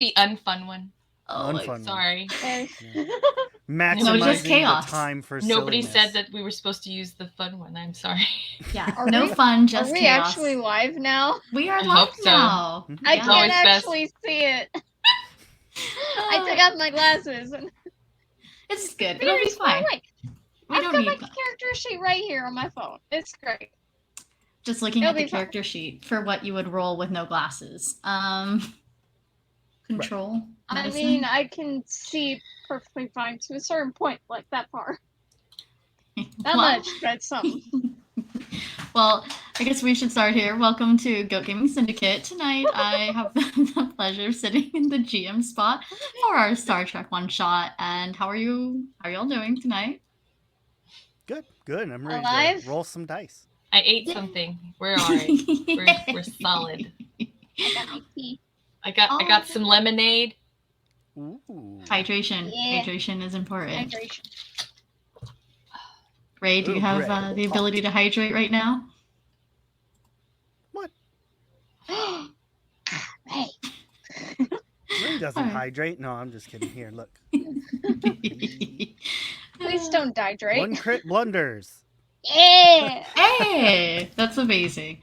The unfun one. Oh, Unfun one. Sorry. Yeah. No, just Maximizing the chaos. time for Nobody silliness. said that we were supposed to use the fun one. I'm sorry. Yeah, Are no we- fun, just Are we chaos. actually live now? We are I live hope so. now. I It's always can't best. actually see it. I took off my glasses. And It's good. It'll very be fine. fine. We I've don't got my need that. character sheet right here on my phone. It's great. Just looking It'll at the be fine. character sheet for what you would roll with no glasses. Control. I Medicine. mean, I can see perfectly fine to a certain point, like that far. Not Well- much, but something. Well, I guess we should start here. Welcome to Goat Gaming Syndicate. Tonight, I have the pleasure of sitting in the GM spot for our Star Trek one shot. And how are you? How are y'all doing tonight? Good. I'm ready Alive? to roll some dice. I ate something. We're all right. We're solid. I got my tea. I got some lemonade. Ooh. Hydration. Yeah. Hydration is important. Hydration. Ray, do you Ooh, have Ray. the ability to hydrate right now? What? Hey. Ray doesn't Alright. hydrate. No, I'm just kidding. Here, look. Please don't dehydrate. One crit blunders. Yeah. Hey, that's amazing.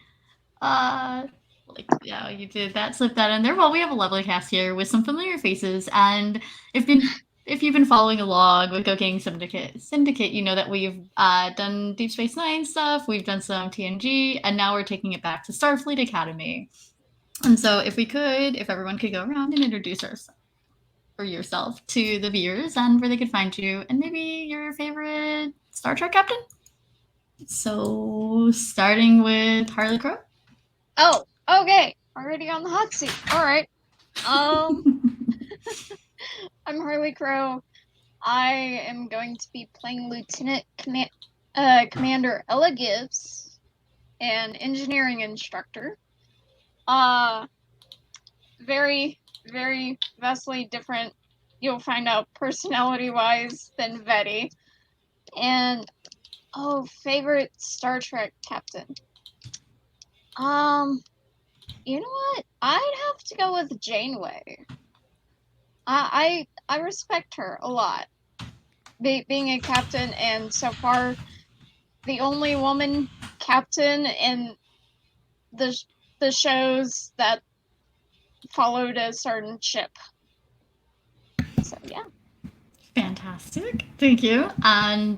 Yeah, you did that. Slip that in there. Well, we have a lovely cast here with some familiar faces, and if you've been following along with Go Gaming Syndicate, you know that we've done Deep Space Nine stuff. We've done some TNG, and now we're taking it back to Starfleet Academy. And so, if everyone could go around and introduce yourself to the viewers and where they could find you, and maybe your favorite Star Trek captain. So, starting with Harley Crow. Oh, okay. Already on the hot seat. All right. I'm Harley Crow. I am going to be playing Commander Ella Gibbs, an engineering instructor. Very, very vastly different. You'll find out personality-wise than Vetty. And favorite Star Trek captain. You know what? I'd have to go with Janeway. I respect her a lot. Being a captain, and so far the only woman captain in the shows that followed a certain ship. So yeah. Fantastic. Thank you. And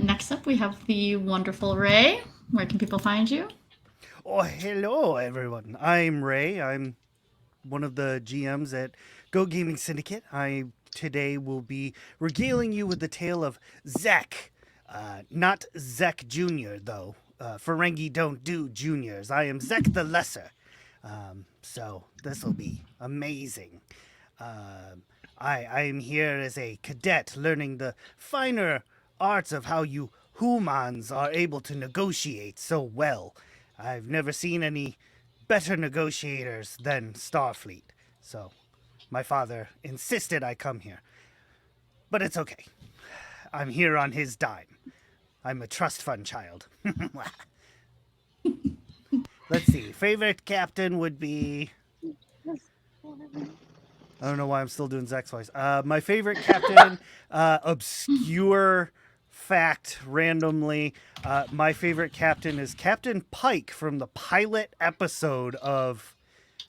next up, we have the wonderful Ray. Where can people find you? Oh, hello, everyone. I'm Ray. I'm one of the GMs at Go Gaming Syndicate. I today will be regaling you with the tale of Zek. Not Zek Jr., though. Ferengi don't do juniors. I am Zek the Lesser. So this will be amazing. I am here as a cadet learning the finer arts of how you humans are able to negotiate so well. I've never seen any better negotiators than Starfleet. So my father insisted I come here. But it's okay. I'm here on his dime. I'm a trust fund child. Let's see. Favorite captain would be... I don't know why I'm still doing Zek's voice. My favorite captain, obscure fact randomly. My favorite captain is Captain Pike from the pilot episode of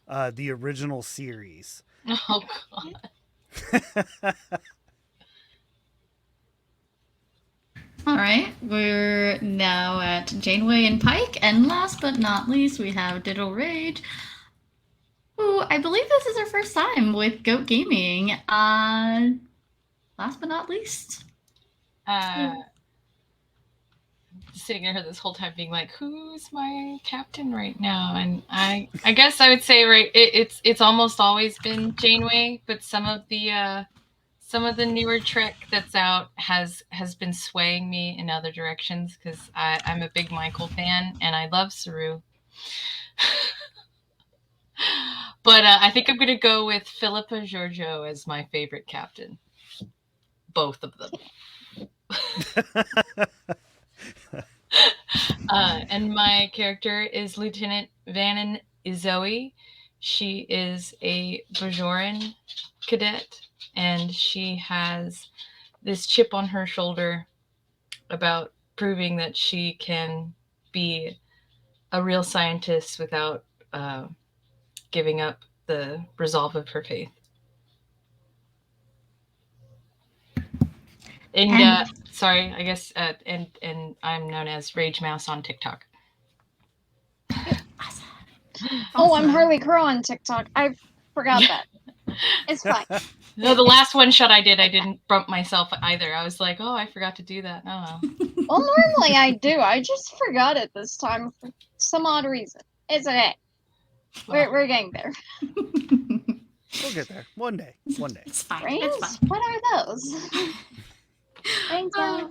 the original series. Oh God. All right, we're now at Janeway and Pike, and last but not least, we have Digital Rage, who I believe this is her first time with Goat Gaming. Last but not least, Sitting here this whole time being like, who's my captain right now? And I guess I would say it's almost always been Janeway, but some of the newer Trek that's out has been swaying me in other directions because I'm a big Michael fan and I love Saru. But I think I'm going to go with Philippa Georgiou as my favorite captain. Both of them. And my character is Lieutenant Vannon Izoe, She is a Bajoran cadet, and she has this chip on her shoulder about proving that she can be a real scientist without giving up the resolve of her faith. And sorry, I guess, and I'm known as Rage Mouse on TikTok. Oh, I'm Harley Crow on TikTok. I forgot that. It's fine. No, the last one shot I didn't bump myself either. I was like, oh, I forgot to do that. Oh. Well, normally I do. I just forgot it this time for some odd reason. It's okay. We're getting there. We'll get there one day. One day. It's fine. Rings? It's fine. What are those? Rings out.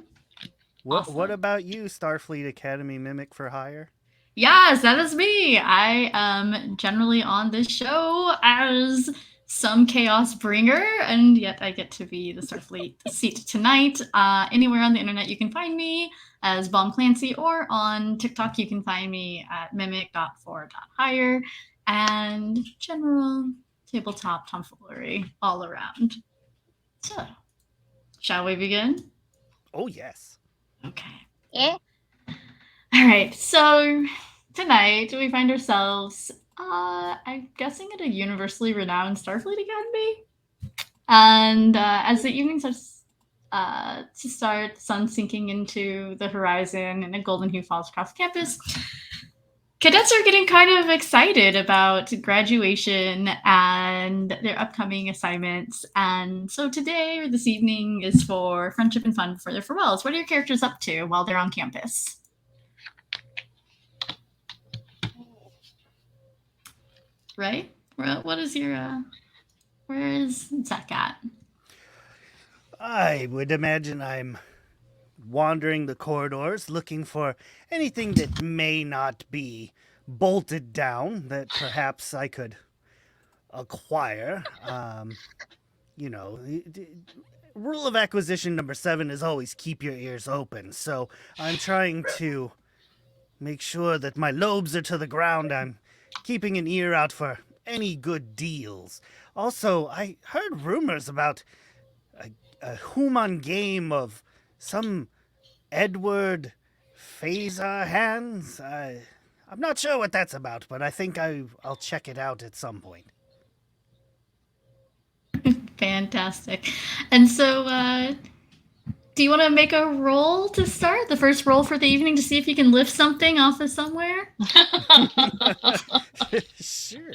What about you, Starfleet Academy mimic for hire? Yes, that is me. I am generally on this show as some chaos bringer, and yet I get to be the Starfleet seat tonight. Anywhere on the internet you can find me as Bomb Clancy, or on TikTok you can find me at mimic.for.hire, and general tabletop tomfoolery all around. So, shall we begin? Oh, yes. Okay. Yeah. All right, so tonight we find ourselves, I'm guessing, at a universally renowned Starfleet Academy. And as the evening starts to start, the sun sinking into the horizon and a golden hue falls across campus, cadets are getting kind of excited about graduation and their upcoming assignments. And so today, or this evening, is for friendship and fun for their farewells. What are your characters up to while they're on campus? Right? What is your, where is Zach at? I would imagine I'm wandering the corridors looking for anything that may not be bolted down that perhaps I could acquire. Rule of acquisition number 7 is always keep your ears open. So I'm trying to make sure that my lobes are to the ground. I'm keeping an ear out for any good deals. Also, I heard rumors about a human game of some Edward Phasar hands. I'm not sure what that's about, but I think I'll check it out at some point. Fantastic. And so, do you want to make a roll to start? The first roll for the evening to see if you can lift something off of somewhere? Sure.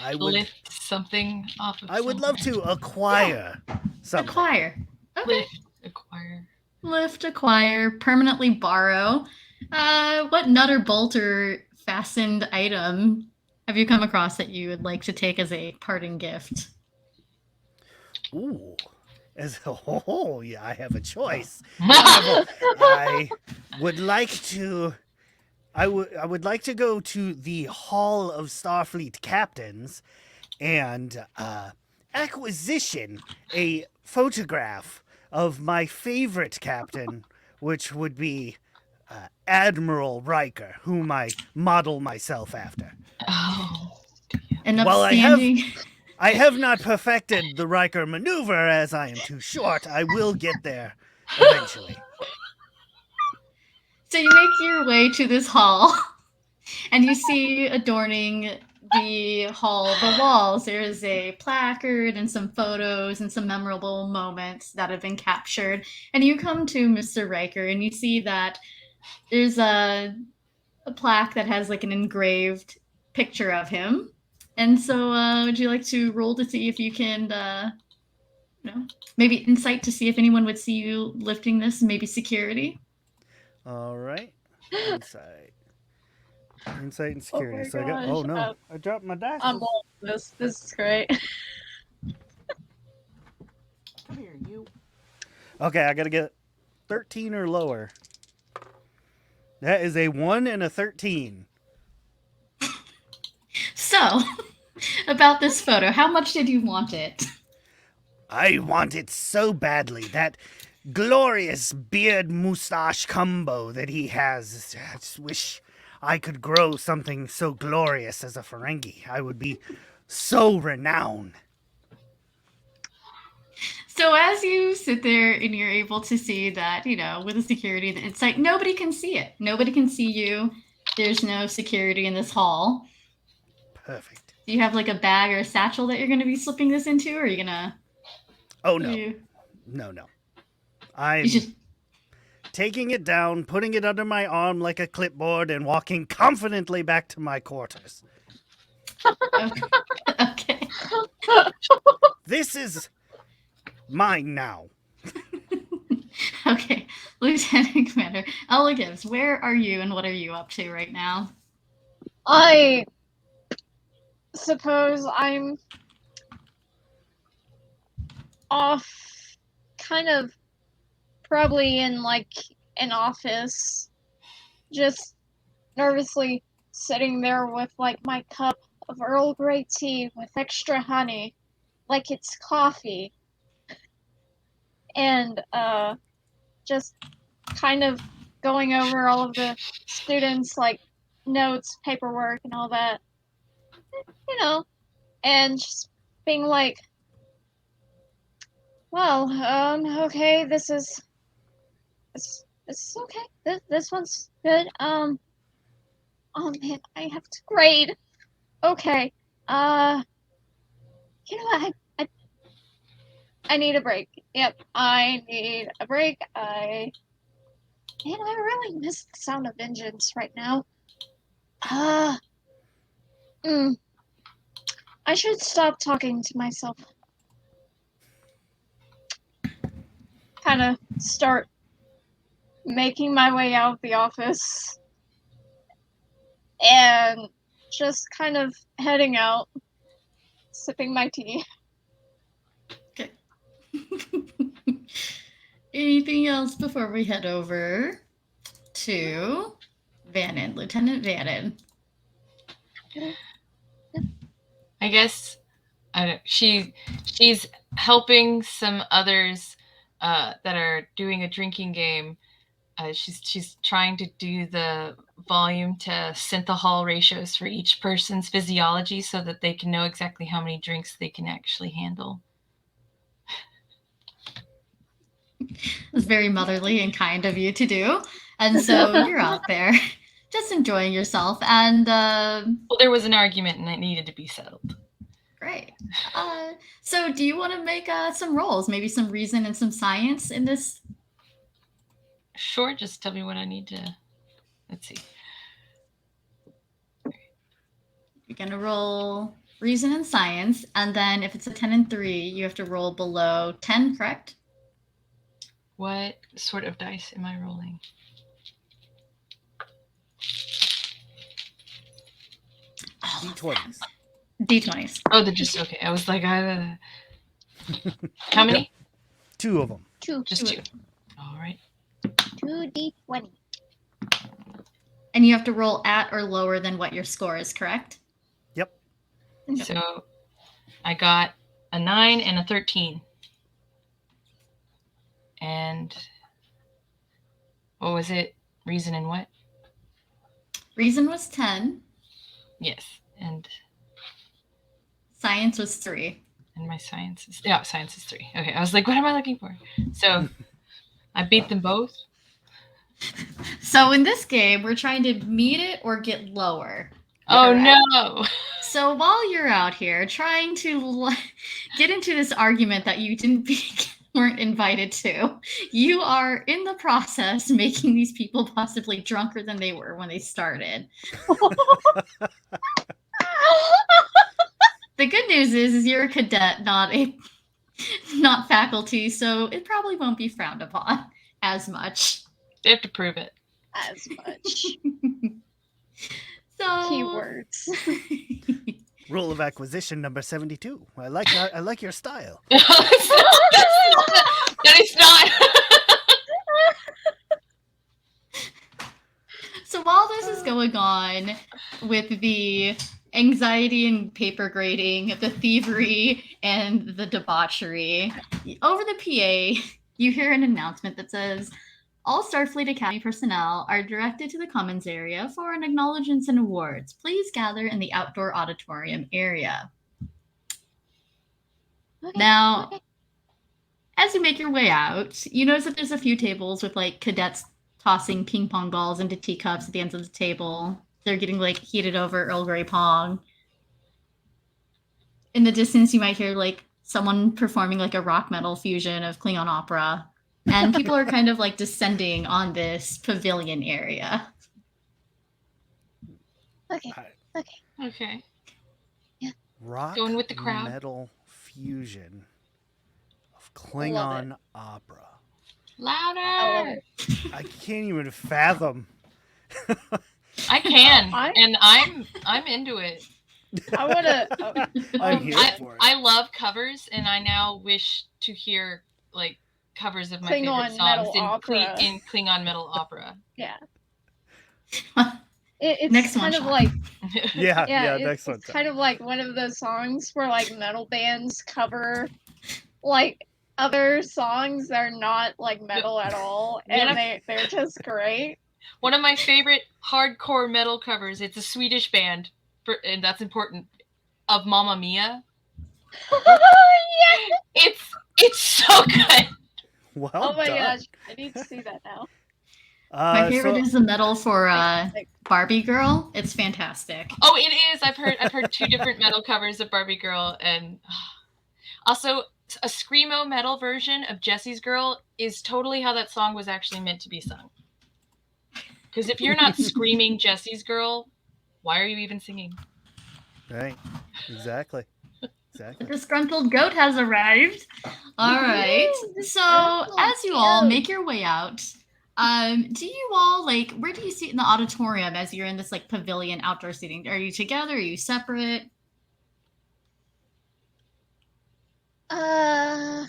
I would Lift something off of I would love somewhere. to acquire something. Acquire. Okay. Acquire. Lift, acquire, permanently borrow. What nut or bolt or fastened item have you come across that you would like to take as a parting gift? Ooh. Yeah, I have a choice. I would like to I would like to go to the Hall of Starfleet Captains and acquisition a photograph of my favorite captain, which would be Admiral Riker, whom I model myself after. Oh. An Well, upstanding. I have not perfected the Riker maneuver as I am too short. I will get there eventually. So you make your way to this hall, and you see adorning the hall, the walls, there is a placard and some photos and some memorable moments that have been captured. And you come to Mr. Riker, and you see that there's a plaque that has like an engraved picture of him. And so, would you like to roll to see if you can, maybe insight to see if anyone would see you lifting this, maybe security? All right. Insight and security. my So I got. gosh. Oh no! I dropped my dice. I'm all this. This is great. Come here, you. Okay, I gotta get 13 or lower. That is a 1 and a 13. So, about this photo, how much did you want it? I want it so badly. That glorious beard mustache combo that he has. I just wish I could grow something so glorious as a Ferengi, I would be so renowned. So as you sit there and you're able to see that, with the security, it's like nobody can see it. Nobody can see you. There's no security in this hall. Perfect. Do you have like a bag or a satchel that you're going to be slipping this into, or are you going to... Oh, no. No. I'm taking it down, putting it under my arm like a clipboard, and walking confidently back to my quarters. Okay. This is mine now. Okay. Lieutenant Commander Ella Gibbs, where are you and what are you up to right now? I suppose I'm off, kind of probably in like an office, just nervously sitting there with like my cup of Earl Grey tea with extra honey, like it's coffee, and just kind of going over all of the students' like notes, paperwork, and all that, and just being like, well, okay, this is okay. This one's good. Oh man, I have to grade. Okay. You know what? I need a break. Yep, I need a break. I really miss the sound of vengeance right now. I should stop talking to myself. Kind of start making my way out of the office and just kind of heading out, sipping my tea. Okay. Anything else before we head over to Vannon, Lieutenant Vannon? I guess she's helping some others that are doing a drinking game. She's trying to do the volume to synthahol ratios for each person's physiology so that they can know exactly how many drinks they can actually handle. It's very motherly and kind of you to do. And so you're out there just enjoying yourself. And well, there was an argument and it needed to be settled. Great. So do you want to make some rolls, maybe some reason and some science in this? Sure, just tell me what I need to. Let's see. You're going to roll reason and science, and then if it's a 10 and 3, you have to roll below 10, correct? What sort of dice am I rolling? D20s. D20s. Oh, they're just okay. I was like, how many? Yep. 2 of them. Just 2. All right. 2d20. And you have to roll at or lower than what your score is, correct? Yep. So I got a 9 and a 13. And what was it? Reason and what? Reason was 10. Yes. And science was 3. And my science is 3. Okay. I was like, what am I looking for? So I beat them both. So in this game, we're trying to meet it or get lower. Oh, no. So while you're out here trying to get into this argument that you weren't invited to, you are in the process making these people possibly drunker than they were when they started. The good news is you're a cadet, not faculty, so it probably won't be frowned upon as much. They have to prove it. As much. So Keywords. Rule of acquisition number 72. I like your style. No, it's not. So while this is going on with the anxiety and paper grading, the thievery and the debauchery, over the PA, you hear an announcement that says, All Starfleet Academy personnel are directed to the Commons area for an acknowledgements and awards. Please gather in the outdoor auditorium area. Okay, Now, okay. as you make your way out, you notice that there's a few tables with like cadets tossing ping pong balls into teacups at the ends of the table. They're getting like heated over Earl Grey Pong. In the distance, you might hear like someone performing like a rock metal fusion of Klingon opera. And people are kind of like descending on this pavilion area. Okay. Okay. Rock Going with the crowd. metal fusion of Klingon opera. Louder. I love it. I can't even fathom. I can, I- and I'm into it. I want to. I'm here for it. I love covers, and I now wish to hear like covers of my favorite Klingon songs metal in, opera. in Klingon metal opera. Yeah. It's Next one, kind of Sean. like Yeah, it's, next one. it's kind of like one of those songs where like metal bands cover like other songs that are not like metal at all, and they're just great. One of my favorite hardcore metal covers. It's a Swedish band, and that's important. Of Mamma Mia. Yeah. It's so good. Well Oh my done. gosh, I need to see that now. My favorite is the metal for Like, Barbie Girl. It's fantastic. Oh, it is. I've heard two different metal covers of Barbie Girl, and also a screamo metal version of Jessie's Girl is totally how that song was actually meant to be sung. Because if you're not screaming Jessie's Girl, why are you even singing? Right. Exactly. The disgruntled goat has arrived. All right. So as you all make your way out, do you all like where do you sit in the auditorium as you're in this like pavilion outdoor seating? Are you together? Are you separate? I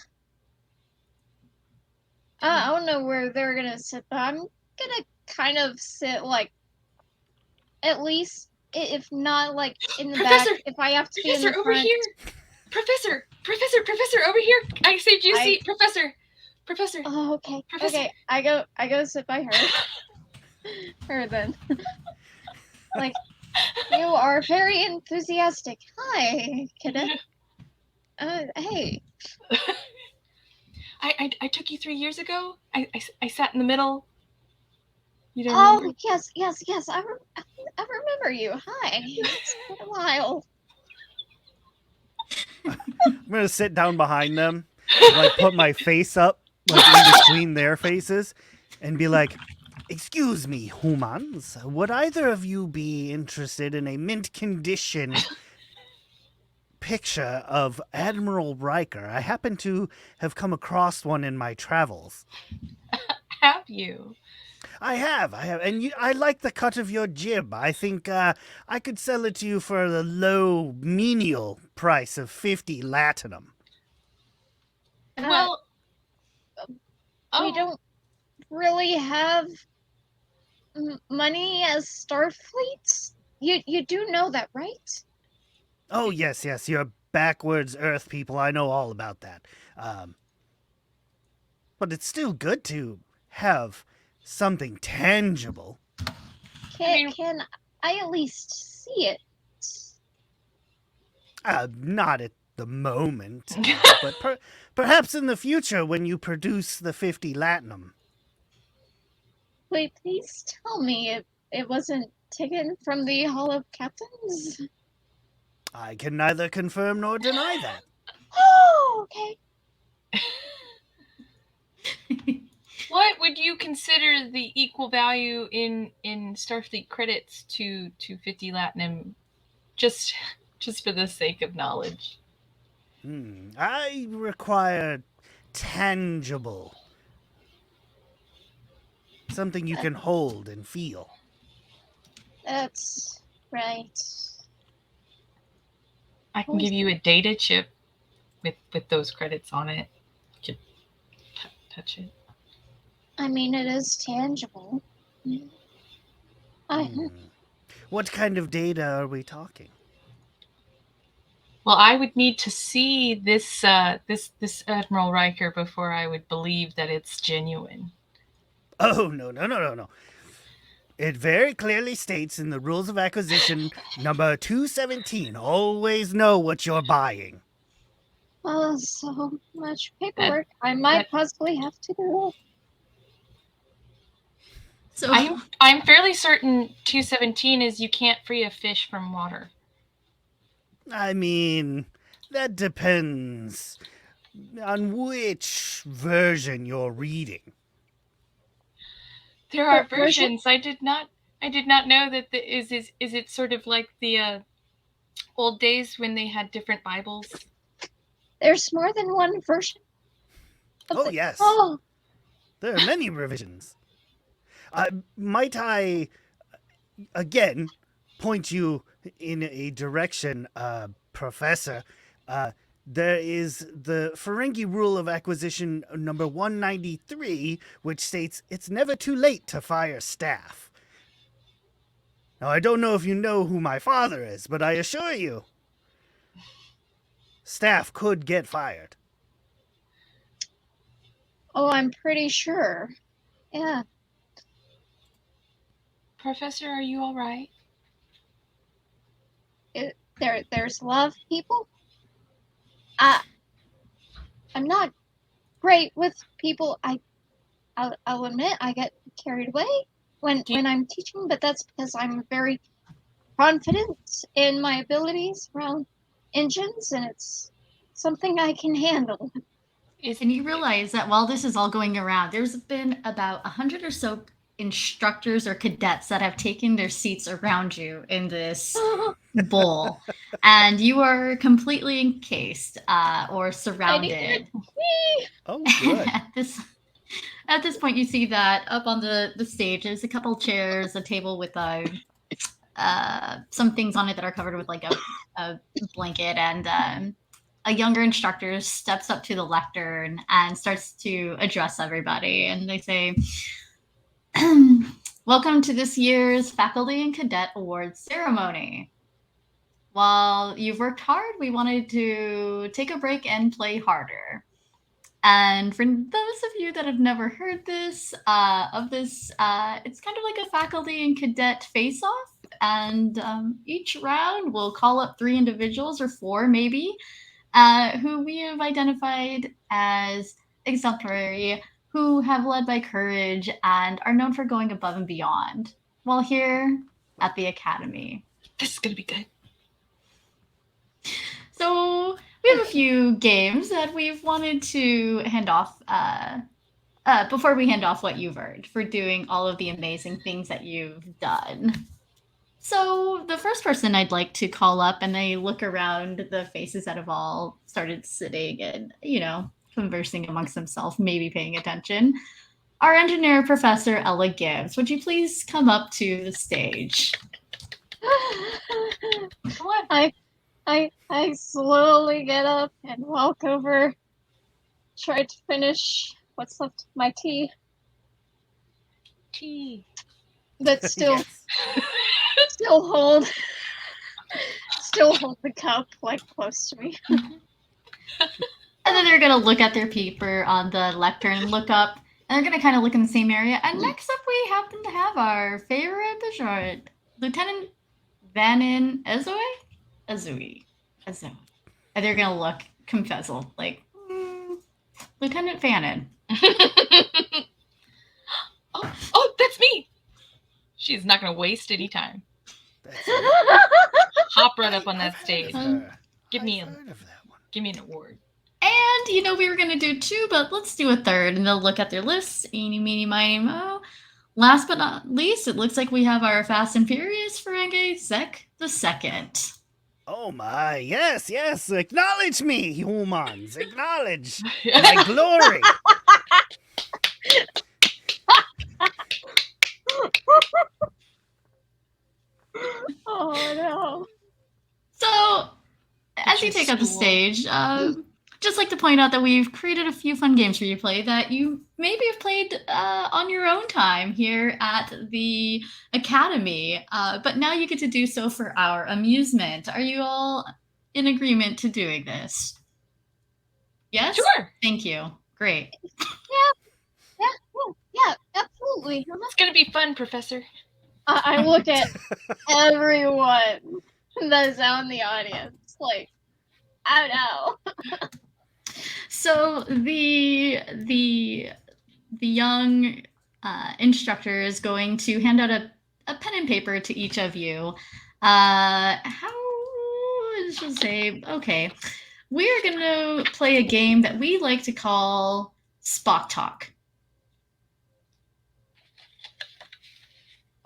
don't know where they're gonna sit, but I'm gonna kind of sit like at least if not like in the Professor! back. If I have to be in Professor, the over front. here! Professor, over here! I saved you a seat, Professor. Oh, okay. Professor. Okay, I go sit by her. Her then. Like, you are very enthusiastic. Hi, cadet. Hey. I took you 3 years ago. I sat in the middle. You don't Oh, remember? yes. I remember you. Hi. It's been a while. I'm gonna sit down behind them, like put my face up, like in between their faces, and be like, "Excuse me, humans, would either of you be interested in a mint condition picture of Admiral Riker? I happen to have come across one in my travels." Have you? I have, and I like the cut of your jib. I think I could sell it to you for a low, menial price of 50 latinum. Well, We don't really have money as Starfleets. You do know that, right? Oh, yes, you're backwards Earth people. I know all about that. But it's still good to have something tangible. Can I at least see it? Not at the moment, but perhaps in the future when you produce the 50 latinum. Wait, please tell me it wasn't taken from the Hall of Captains? I can neither confirm nor deny that. Oh, okay. what would you consider the equal value in Starfleet credits to 50 Latinum, just for the sake of knowledge? I require tangible. Something you can hold and feel. That's right. I can give you a data chip with those credits on it. You can touch it. I mean, it is tangible. What kind of data are we talking? Well, I would need to see this Admiral Riker before I would believe that it's genuine. Oh, no. It very clearly states in the rules of acquisition number 217, always know what you're buying. Oh, so much That- paperwork. I might that- possibly have to do. So I'm fairly certain 217 is you can't free a fish from water. I mean, that depends on which version you're reading. There are What version? versions. I did not know that is it sort of like the old days when they had different Bibles? There's more than one version. Oh, yes. Oh, There are many revisions. Might I, again, point you in a direction, Professor? There is the Ferengi rule of acquisition number 193, which states it's never too late to fire staff. Now, I don't know if you know who my father is, but I assure you, staff could get fired. oh, I'm pretty sure. Yeah. Professor, are you all right? There's a lot of people. I'm not great with people. I'll admit I get carried away when I'm teaching, but that's because I'm very confident in my abilities around engines, and it's something I can handle. And you realize that while this is all going around, there's been about 100 or so instructors or cadets that have taken their seats around you in this bowl, and you are completely encased or surrounded. Oh, good. At this point, you see that up on the stage, there's a couple chairs, a table with some things on it that are covered with like a blanket, and a younger instructor steps up to the lectern and starts to address everybody. And they say, "Welcome to this year's Faculty and Cadet Awards ceremony. While you've worked hard, we wanted to take a break and play harder." And for those of you that have never heard this, it's kind of like a faculty and cadet face-off. And each round we'll call up 3 individuals or 4 maybe, who we have identified as exemplary, who have led by courage and are known for going above and beyond while here at the Academy. This is gonna be good. So we have a few games that we've wanted to hand off before we hand off what you've earned for doing all of the amazing things that you've done. So the first person I'd like to call up, and they look around the faces that have all started sitting and, conversing amongst themselves, maybe paying attention. Our engineer professor, Ella Gibbs. Would you please come up to the stage? Come on. I slowly get up and walk over, try to finish what's left of my tea, Tea. but still Yes. still hold the cup like close to me. And then they're going to look at their paper on the lectern and look up, and they're going to kind of look in the same area. And next up, we happen to have our favorite Bajort, Lieutenant Vanin Azui. And they're going to look confessal, like, Lieutenant Fannin. oh, that's me. She's not gonna waste any time. That's Hop right up on that stage. her. Give me I've a- heard of that one. Give me an award. And, we were going to do 2, but let's do a third. And they'll look at their lists. Eeny, meeny, miny, mo. Last but not least, it looks like we have our Fast and Furious Ferengi Zek II. Oh my, yes. Acknowledge me, humans. Acknowledge my glory. Oh no. So, as you take up the stage, just like to point out that we've created a few fun games for you to play that you maybe have played on your own time here at the Academy, but now you get to do so for our amusement. Are you all in agreement to doing this? Yes? Sure. Thank you. Great. Yeah, absolutely. Absolutely. It's gonna be fun, Professor. I look at everyone that is out in the audience, like, oh no. So the young instructor is going to hand out a pen and paper to each of you. How she'll say, okay, we're gonna play a game that we like to call Spock Talk.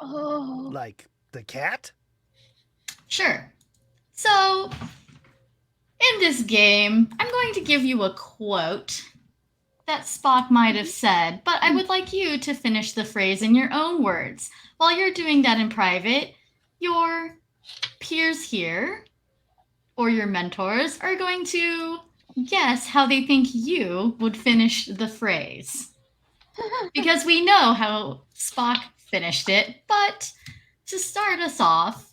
Oh. Like the cat? Sure. So, in this game, I'm going to give you a quote that Spock might have said, but I would like you to finish the phrase in your own words. While you're doing that in private, your peers here, or your mentors, are going to guess how they think you would finish the phrase. Because we know how Spock finished it, but to start us off,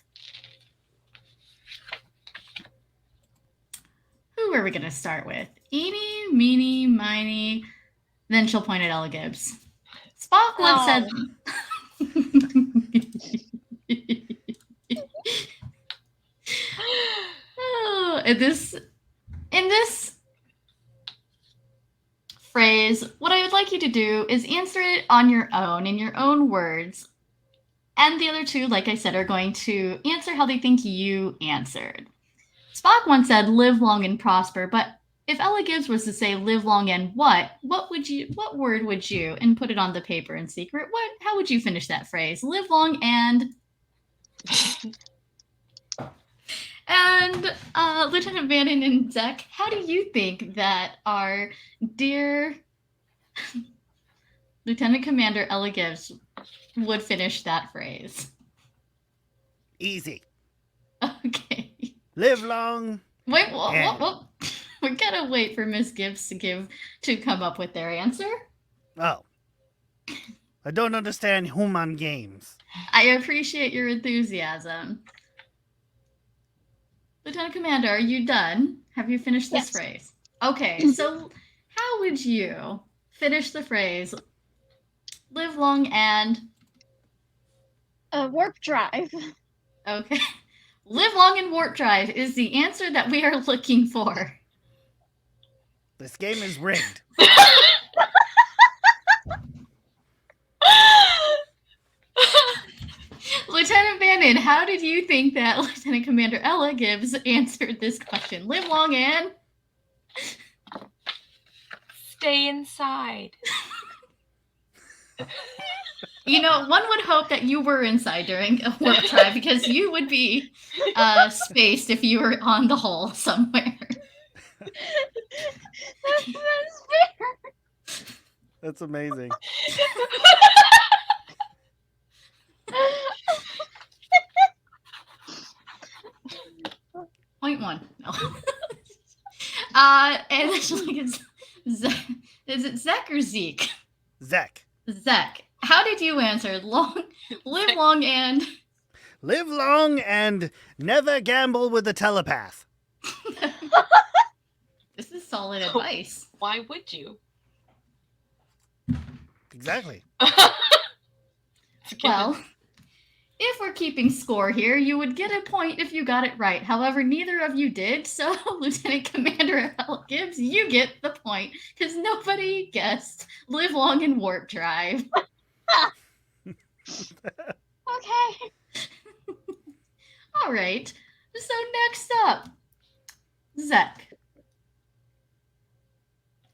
who are we going to start with? Eeny, meeny, miny. Then she'll point at Ella Gibbs. Spock once said. Oh, in this phrase, what I would like you to do is answer it on your own, in your own words. And the other two, like I said, are going to answer how they think you answered. Spock once said, "Live long and prosper," but if Ella Gibbs was to say "live long and what word would you, and put it on the paper in secret, how would you finish that phrase? Live long and and Lieutenant Bannon and Zek, how do you think that our dear Lieutenant Commander Ella Gibbs would finish that phrase? Easy. Okay. Live long. Wait, what? We're gonna wait for Miss Gibbs to come up with their answer. Oh. I don't understand human games. I appreciate your enthusiasm. Lieutenant Commander, are you done? Have you finished this phrase? Okay, so how would you finish the phrase "live long and" Warp drive. Okay. "Live long and warp drive" is the answer that we are looking for. This game is rigged. Lieutenant Bannon, how did you think that Lieutenant Commander Ella Gibbs answered this question? Live long and stay inside. You know, one would hope that you were inside during a warp drive because you would be spaced if you were on the hull somewhere. That's fair. That's amazing. Point one. No. And actually, is it Zek or Zeke? Zek. Zek. How did you answer? Live long and Live long and never gamble with a telepath. This is solid advice. Why would you? Exactly. Well, if we're keeping score here, you would get a point if you got it right. However, neither of you did, so Lieutenant Commander Ella Gibbs, you get the point, because nobody guessed "live long and warp drive." Okay. All right. So next up, Zek.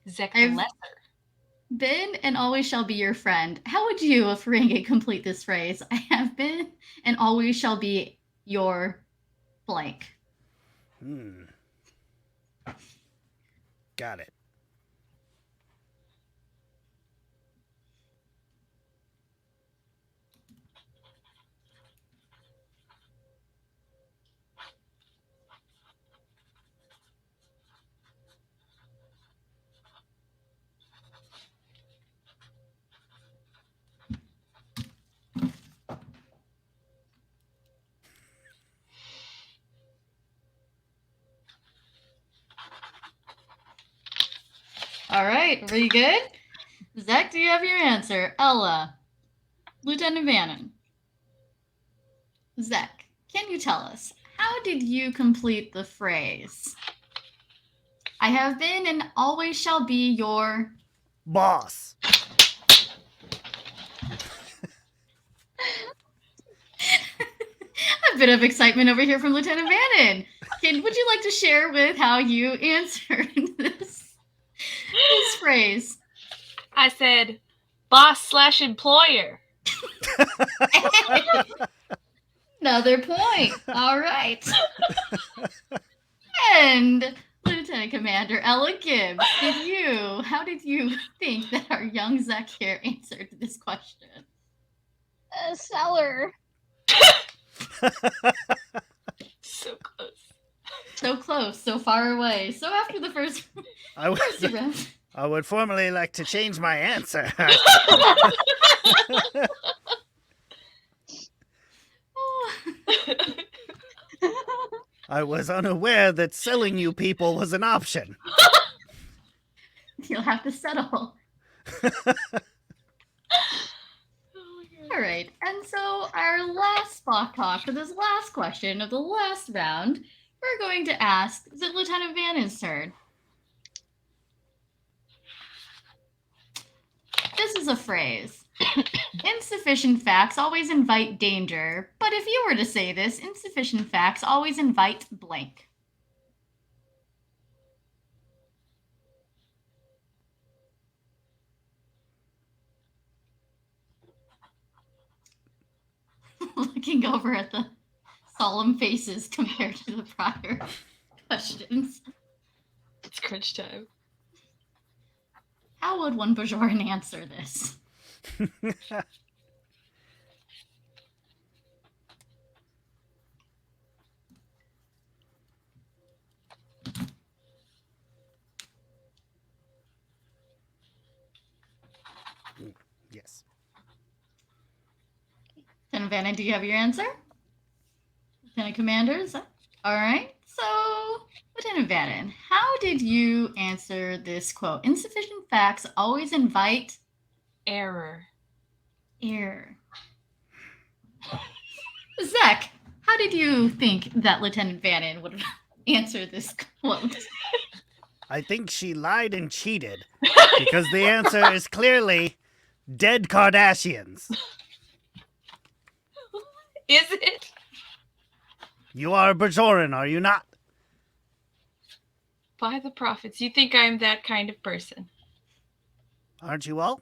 Zek I've- Lesser. Been and always shall be your friend. How would you, Ferengi, complete this phrase? I have been and always shall be your blank. Got it. All right, pretty good. Zach, do you have your answer? Ella. Lieutenant Vannon. Zek, can you tell us, how did you complete the phrase? I have been and always shall be your... Boss. A bit of excitement over here from Lieutenant Vannon. Would you like to share with how you answered this phrase? I said, boss/employer. Another point. All right. And Lieutenant Commander Ella Gibbs, how did you think that our young Zek here answered this question? Seller. So close. So close, so far away. So after the first round. I would formally like to change my answer. I was unaware that selling you people was an option. You'll have to settle. All right, and so our last Spock talk for this last question of the last round, we're going to ask, is it Lieutenant Vannon's turn? This is a phrase. Insufficient facts always invite danger, but if you were to say this, insufficient facts always invite blank. Looking over at the solemn faces compared to the prior questions. It's crunch time. How would one Bajoran answer this? Yes. Lieutenant Vannon, do you have your answer? Lieutenant Commanders? All right. So, Lieutenant Vannon, how did you answer this quote? Insufficient facts always invite Error. error. Zek, how did you think that Lieutenant Vannon would answer this quote? I think she lied and cheated because the answer is clearly dead Kardashians. Is it? You are a Bajoran, are you not? By the prophets, you think I'm that kind of person? Aren't you all?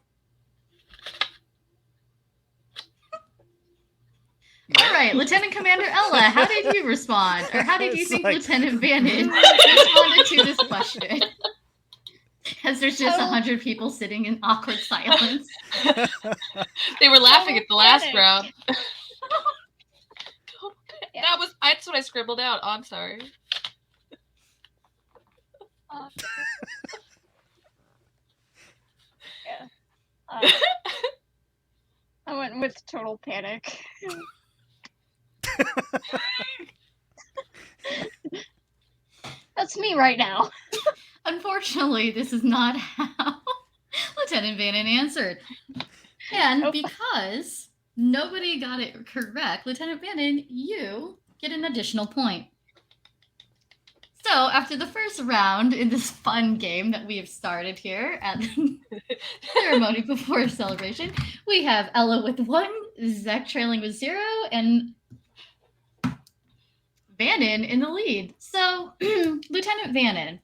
All right, Lieutenant Commander Ella, how did you respond? Or how did you It's think like- Lieutenant Vannon responded to this question? Because there's just 100 people sitting in awkward silence. They were laughing at the last panic. round. That's what I scribbled out. Oh, I'm sorry. Yeah. I went with total panic. That's me right now. Unfortunately, this is not how Lieutenant Vannon answered. And Nope. because nobody got it correct, Lieutenant Vannon, you get an additional point. So, after the first round in this fun game that we have started here at the ceremony before celebration, we have Ella with 1, Zek trailing with 0, and Vannon in the lead. So, Lieutenant Vannon,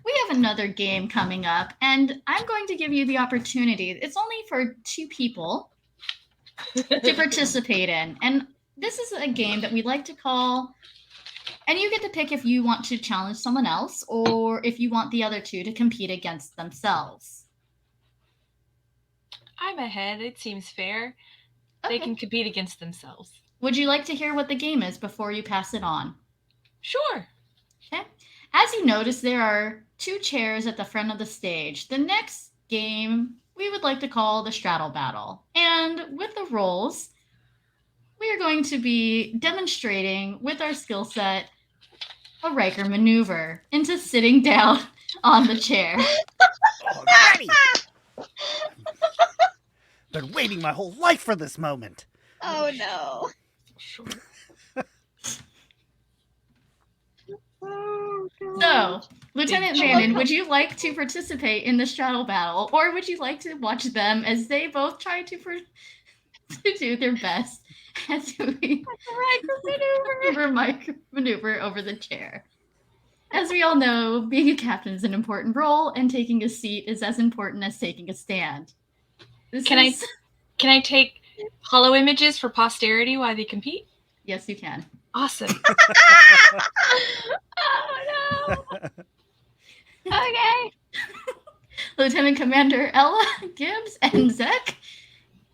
we have another game coming up, and I'm going to give you the opportunity. It's only for 2 people to participate in. And this is a game that we like to call, and you get to pick if you want to challenge someone else or if you want the other 2 to compete against themselves. I'm ahead. It seems fair. They Okay. can compete against themselves. Would you like to hear what the game is before you pass it on? Sure. Okay. As you notice, there are 2 chairs at the front of the stage. The next game we would like to call the Straddle Battle. And with the roles, we are going to be demonstrating with our skill set a Riker maneuver into sitting down on the chair. Alrighty. Been waiting my whole life for this moment. Oh no. Sure. Oh So, god. Lieutenant Big Bannon, joke. would you like to participate in the straddle battle, or would you like to watch them as they both try to do their best as we maneuver over the chair? As we all know, being a captain is an important role, and taking a seat is as important as taking a stand. Can I take hollow images for posterity while they compete? Yes, you can. Awesome. Oh no. Okay. Lieutenant Commander Ella, Gibbs, and Zek,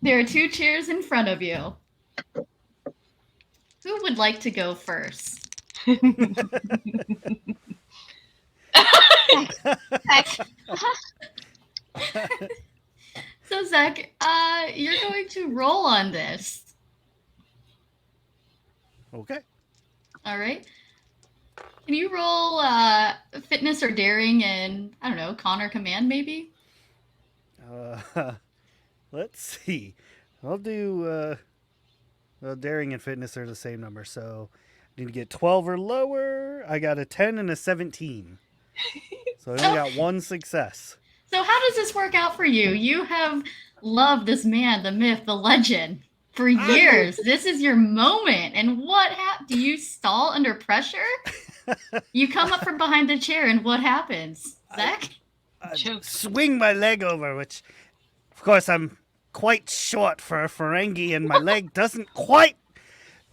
there are 2 chairs in front of you. Who would like to go first? Heck. So, Zek, you're going to roll on this. Okay. All right. Can you roll fitness or daring and, I don't know, con or command maybe? Let's see. I'll do well, daring and fitness are the same number, so I need to get 12 or lower. I got a 10 and a 17. So I only got 1 success. So how does this work out for you? You have loved this man, the myth, the legend for years. This is your moment. And what happened? Do you stall under pressure? You come up from behind the chair, and what happens? Zach? I Choke. swing my leg over, which, of course, I'm quite short for a Ferengi, and my leg doesn't quite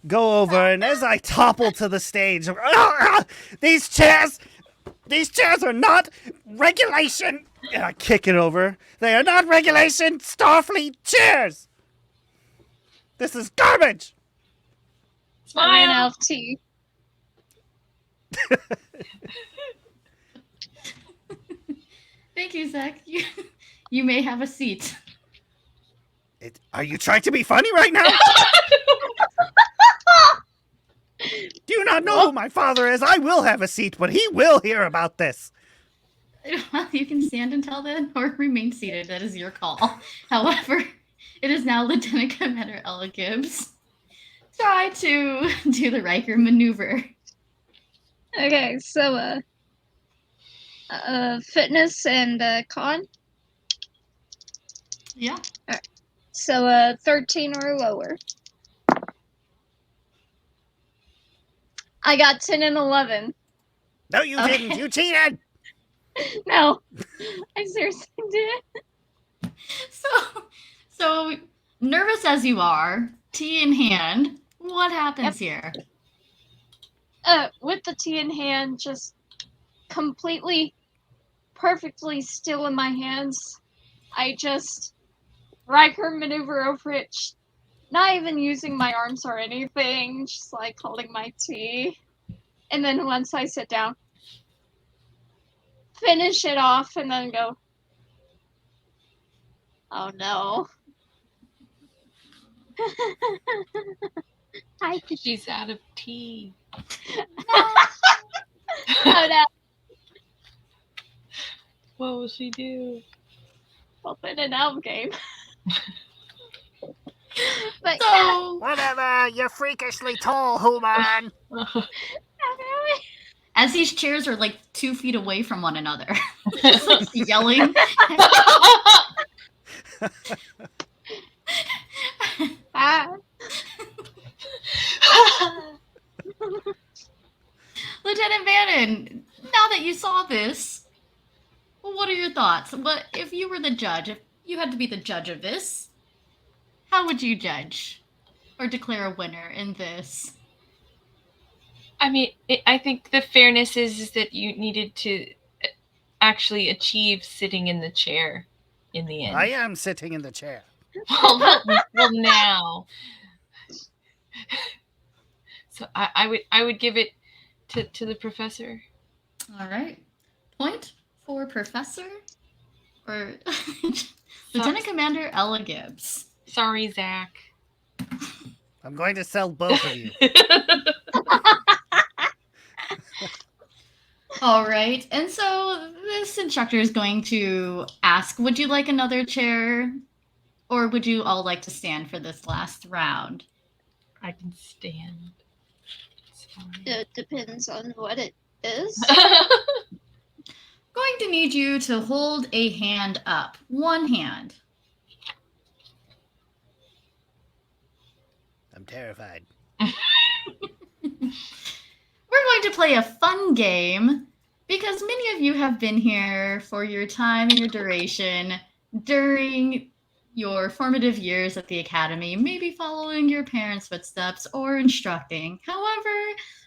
go over. And as I topple to the stage, these chairs are not regulation. And I kick it over. They are not regulation Starfleet chairs. This is garbage. I ran Smile. out of tea. Thank you, Zach. You may have a seat. Are you trying to be funny right now? Do you not know who my father is? I will have a seat, but he will hear about this. Well, you can stand until then or remain seated. That is your call. However, it is now Lieutenant Commander Ella Gibbs. Try to do the Riker maneuver. Okay, so fitness and con. Yeah. So 13 or lower. I got 10 and 11. No, you Okay. didn't. You cheated. No, I seriously did. So nervous as you are, tea in hand, what happens here? With the tea in hand, just completely, perfectly still in my hands, I just Riker maneuver over it, not even using my arms or anything, just like holding my tea. And then once I sit down, finish it off and then go, oh no. Hi. She's out of tea. Oh no. What will she do? Open an elf game. But So, Whatever. You're freakishly tall, human. as these chairs are like 2 feet away from one another, just like yelling. Lieutenant Bannon, now that you saw this, what are your thoughts? What if you were the judge? If you had to be the judge of this, how would you judge or declare a winner in this? I mean, I think the fairness is that you needed to actually achieve sitting in the chair in the end. I am sitting in the chair. well, now. So I would give it to the professor. All right. Point for Professor or Lieutenant Commander Ella Gibbs. Sorry, Zach. I'm going to sell both of you. All right. And so this instructor is going to ask, would you like another chair? Or would you all like to stand for this last round? I can stand. It's fine. It depends on what it is. Going to need you to hold a hand up. One hand. I'm terrified. We're going to play a fun game because many of you have been here for your time and your duration during your formative years at the academy, maybe following your parents' footsteps or instructing. However,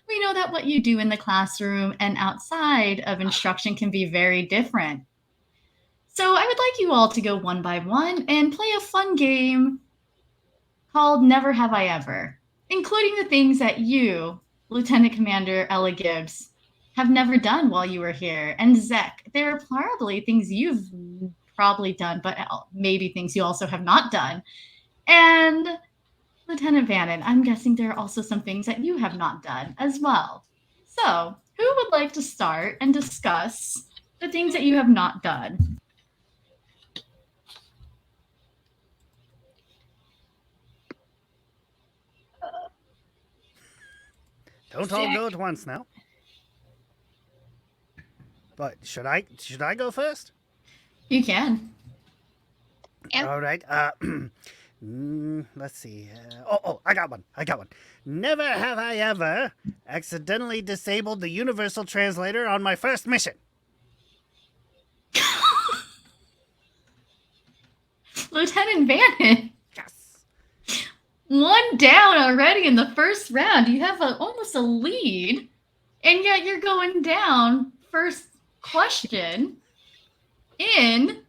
we know that what you do in the classroom and outside of instruction can be very different. So I would like you all to go one by one and play a fun game called Never Have I Ever, including the things that you, Lieutenant Commander Ella Gibbs, have never done while you were here. And Zek, there are probably things you've probably done, but maybe things you also have not done. And Lieutenant Vannon, I'm guessing there are also some things that you have not done as well. So, who would like to start and discuss the things that you have not done? Don't all go at once now. But should I go first? You can. Yeah. All right. Let's see. I got one. Never have I ever accidentally disabled the universal translator on my first mission. Lieutenant Vannon. Yes. One down already in the first round. You have almost a lead, and yet you're going down first question in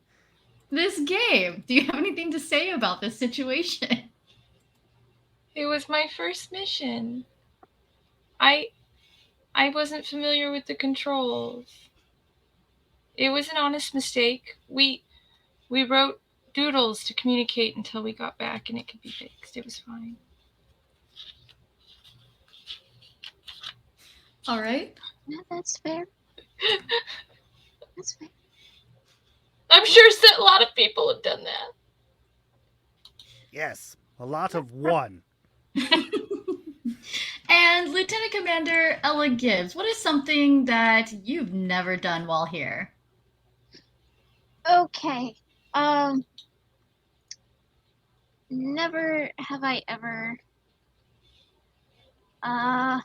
this game. Do you have anything to say about this situation? It was my first mission. I wasn't familiar with the controls. It was an honest mistake. We wrote doodles to communicate until we got back and it could be fixed. It was fine. All right. Yeah, that's fair. That's fair. I'm sure a lot of people have done that. Yes. A lot of one. And Lieutenant Commander Ella Gibbs, what is something that you've never done while here? Okay. Never have I ever. Oh.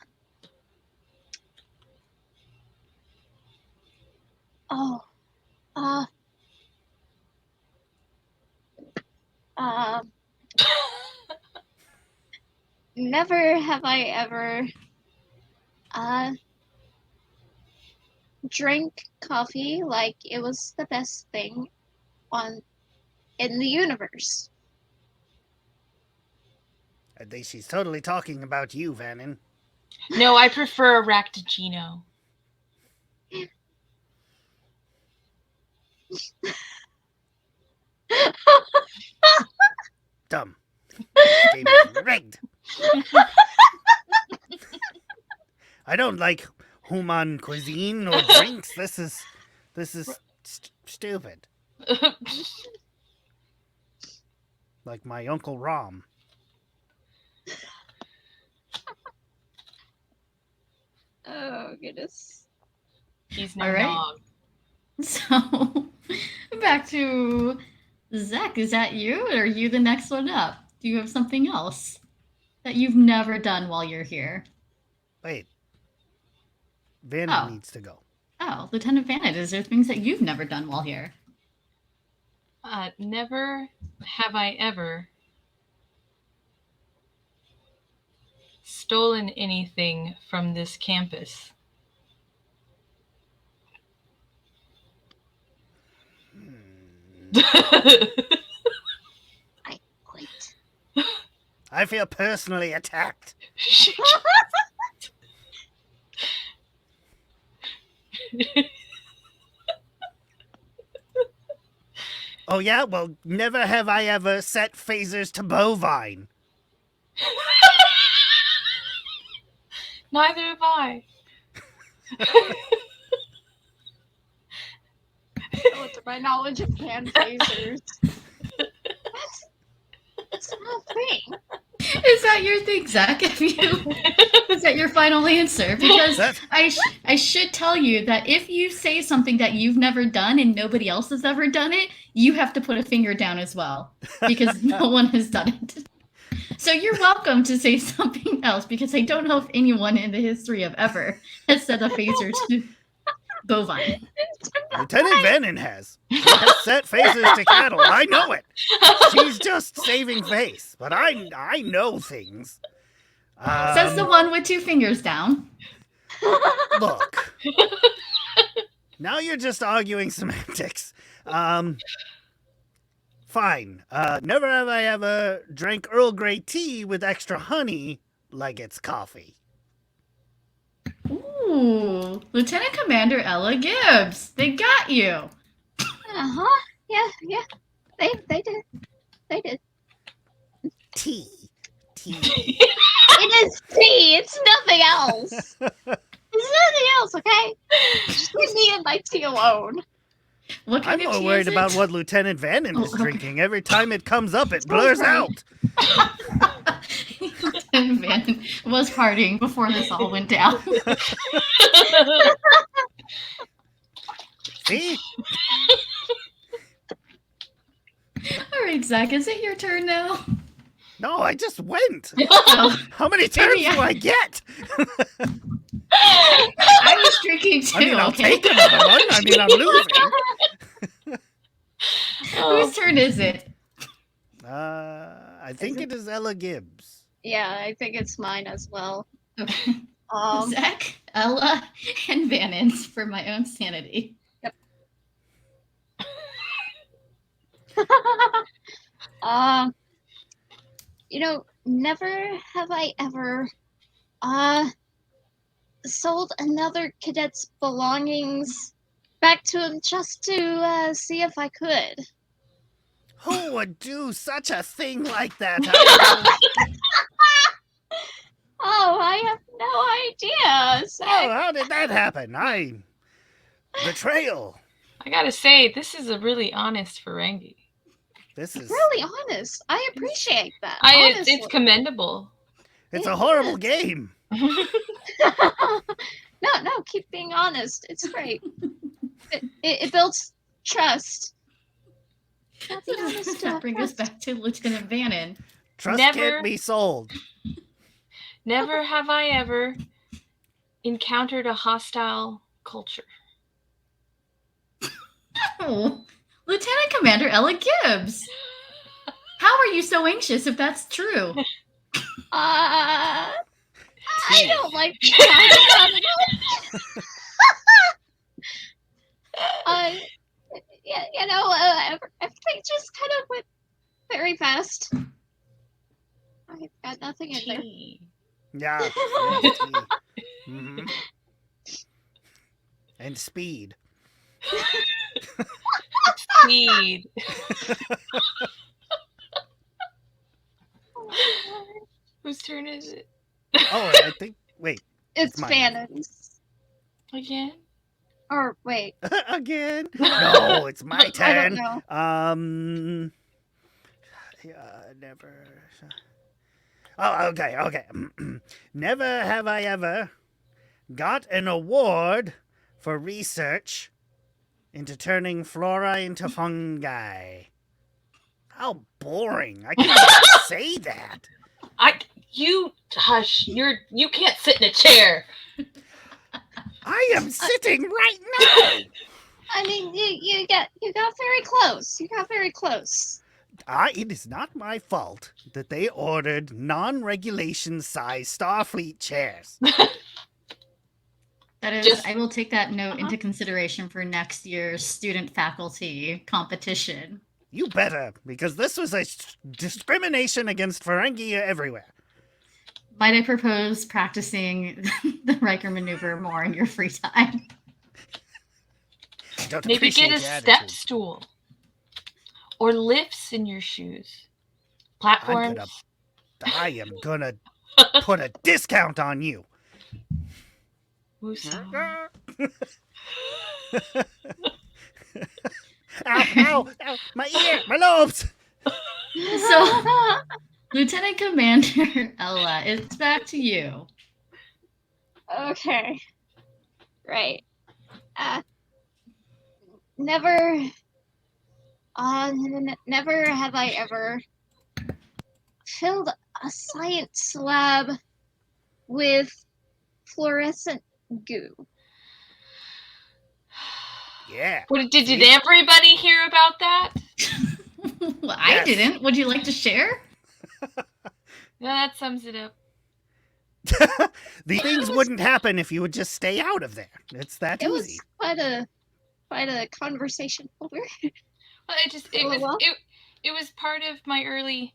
Never have I ever drank coffee like it was the best thing in the universe. I think she's totally talking about you, Vannon. No, I prefer a Ractigino. Dumb. This game is rigged. I don't like human cuisine or drinks. This is stupid. Like my Uncle Rom. Oh goodness. He's no All right. dog. So, back to Zach. Is that you, or are you the next one up? Do you have something else that you've never done while you're here? Wait. Vannon needs to go. Oh, Lieutenant Vannon, is there things that you've never done while here? Never have I ever stolen anything from this campus. I quit. I feel personally attacked. Oh yeah? Well, never have I ever set phasers to bovine. Neither have I. With my knowledge of hand phasers. That's not a thing. Is that your thing, Zach? Is that your final answer? Because That's I should tell you that if you say something that you've never done and nobody else has ever done it, you have to put a finger down as well because no one has done it. So you're welcome to say something else because I don't know if anyone in the history of ever has said a phaser to bovine. Lieutenant Vannon has. She has set phasers to cattle. I know it. She's just saving face, but I know things. Says the one with 2 fingers down. Look. Now you're just arguing semantics. Fine. Never have I ever drank Earl Grey tea with extra honey like it's coffee. Ooh, Lieutenant Commander Ella Gibbs. They got you. Uh-huh. Yeah. They did. They did. Tea. It is tea. It's nothing else. It's nothing else, okay? Just leave me and my tea alone. What kind I'm of more tea worried is it? about what Lieutenant Vannon is Oh, okay. drinking. Every time it comes up, it blurs right. out. Lieutenant Vannon was partying before this all went down. See? All right, Zach, is it your turn now? No, I just went. Oh, How many turns Maybe do I get? I was drinking too. I mean, I'll okay. take another one. I mean, I'm losing. Whose turn is it? I think it is Ella Gibbs. Yeah, I think it's mine as well. Okay. Um, Zach, Ella, and Vannon's for my own sanity. Never have I ever sold another cadet's belongings back to him just to see if I could. Who would do such a thing like that? Oh, I have no idea. Zach. Oh, how did that happen? Betrayal. I gotta say, this is a really honest Ferengi. This is... Really honest. I appreciate that. It's honestly. commendable. It's It a horrible is. game. No, keep being honest. It's great. It builds trust. Not be honest to That brings us back to Lieutenant Vannon. Trust Never- can't be sold. Never have I ever encountered a hostile culture. Oh, Lieutenant Commander Ella Gibbs. How are you so anxious if that's true? I don't like to talk about it. Everything just kind of went very fast. I've got nothing in there. Tea. Yeah. Yes, tea. Mhm. And speed. Speed. Whose turn is it? Oh, I think... Wait. It's mine. Fannon's. Again? Or wait, Again? No, it's my I don't turn. know. Never... Oh, okay. Never have I ever got an award for research into turning flora into fungi. How boring. I can't even say that. You hush. You can't sit in a chair. I am sitting right now. I mean, you got very close. You got very close. It is not my fault that they ordered non-regulation size Starfleet chairs. That is, Just- I will take that note into consideration for next year's student-faculty competition. You better, because this was a discrimination against Ferengi everywhere. Might I propose practicing the Riker maneuver more in your free time? I don't Maybe appreciate get a your step attitude. stool. Or lifts in your shoes. Platforms. I am gonna put a discount on you. Woosah. Ow, my ear, my lobes. So, Lieutenant Commander Ella, it's back to you. Okay. Right. Never. Never have I ever filled a science lab with fluorescent goo. Yeah. Did See? everybody hear about that? Well, I Yes. didn't. Would you like to share? No, that sums it up. These things wouldn't happen if you would just stay out of there. It's that It easy. was quite a conversation over. Well, LOL. it was part of my early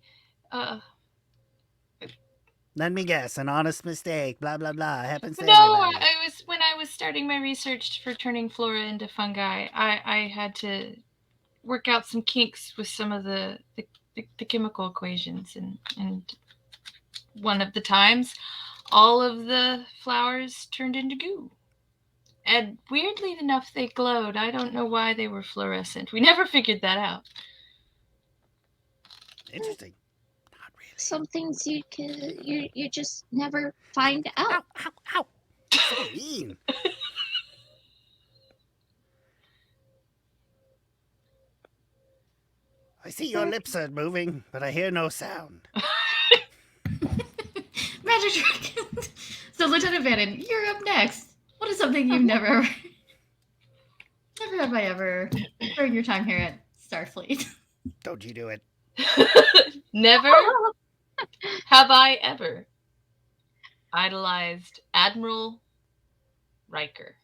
Let me guess, an honest mistake, blah blah blah, happens to No, everybody. I was when I was starting my research for turning flora into fungi. I had to work out some kinks with some of the chemical equations, and one of the times, all of the flowers turned into goo. And weirdly enough, they glowed. I don't know why they were fluorescent. We never figured that out. Interesting. Not really. Some things you just never find out. Ow, ow, ow. So mean. I see your lips are moving, but I hear no sound. Magic trick. So, Lieutenant Bannon, you're up next. What is something you've never have I ever during your time here at Starfleet? Don't you do it. Never have I ever idolized Admiral Riker.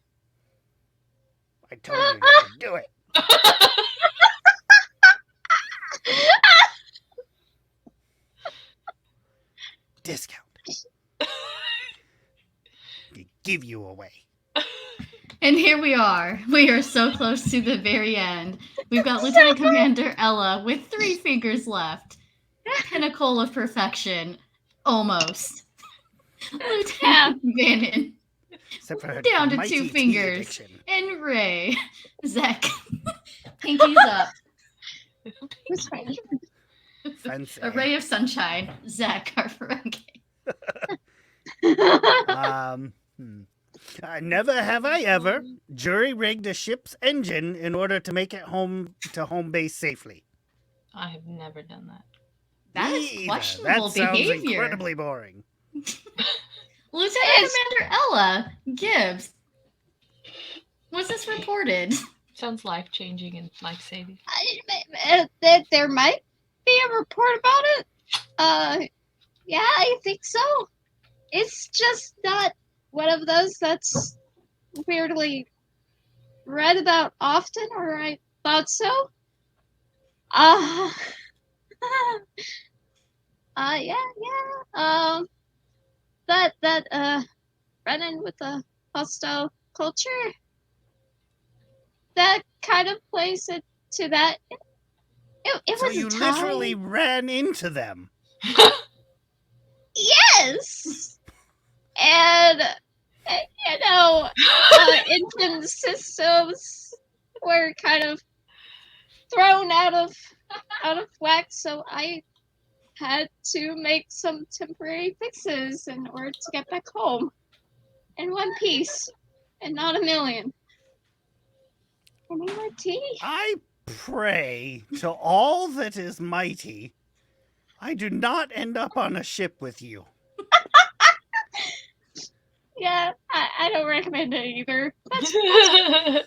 I told you not to do it. Discount. We give you away. And here we are. We are so close to the very end. We've got Lieutenant Commander Ella with 3 fingers left. Pinnacle of perfection. Almost. Lieutenant Bannon. Except for her Down to mighty 2 tea fingers. addiction. And Ray. Zach. Pinkies up. Who's right? Fancy. A ray of sunshine. Zach Carferenke. Never have I ever jury-rigged a ship's engine in order to make it home to home base safely. I have never done that. That Me is either. questionable That sounds behavior. incredibly boring. Lieutenant Commander Ella Gibbs. Was this reported? Sounds life-changing and life-saving. There might be a report about it. Yeah, I think so. It's just not one of those that's weirdly read about often, or I thought so. Yeah. That running with the hostile culture, that kind of plays into that. It So was you a time. literally ran into them. Yes! And, engine systems were kind of thrown out of whack, so I had to make some temporary fixes in order to get back home. In one piece, and not a million. Any more tea? I pray to all that is mighty, I do not end up on a ship with you. Yeah, I don't recommend it either.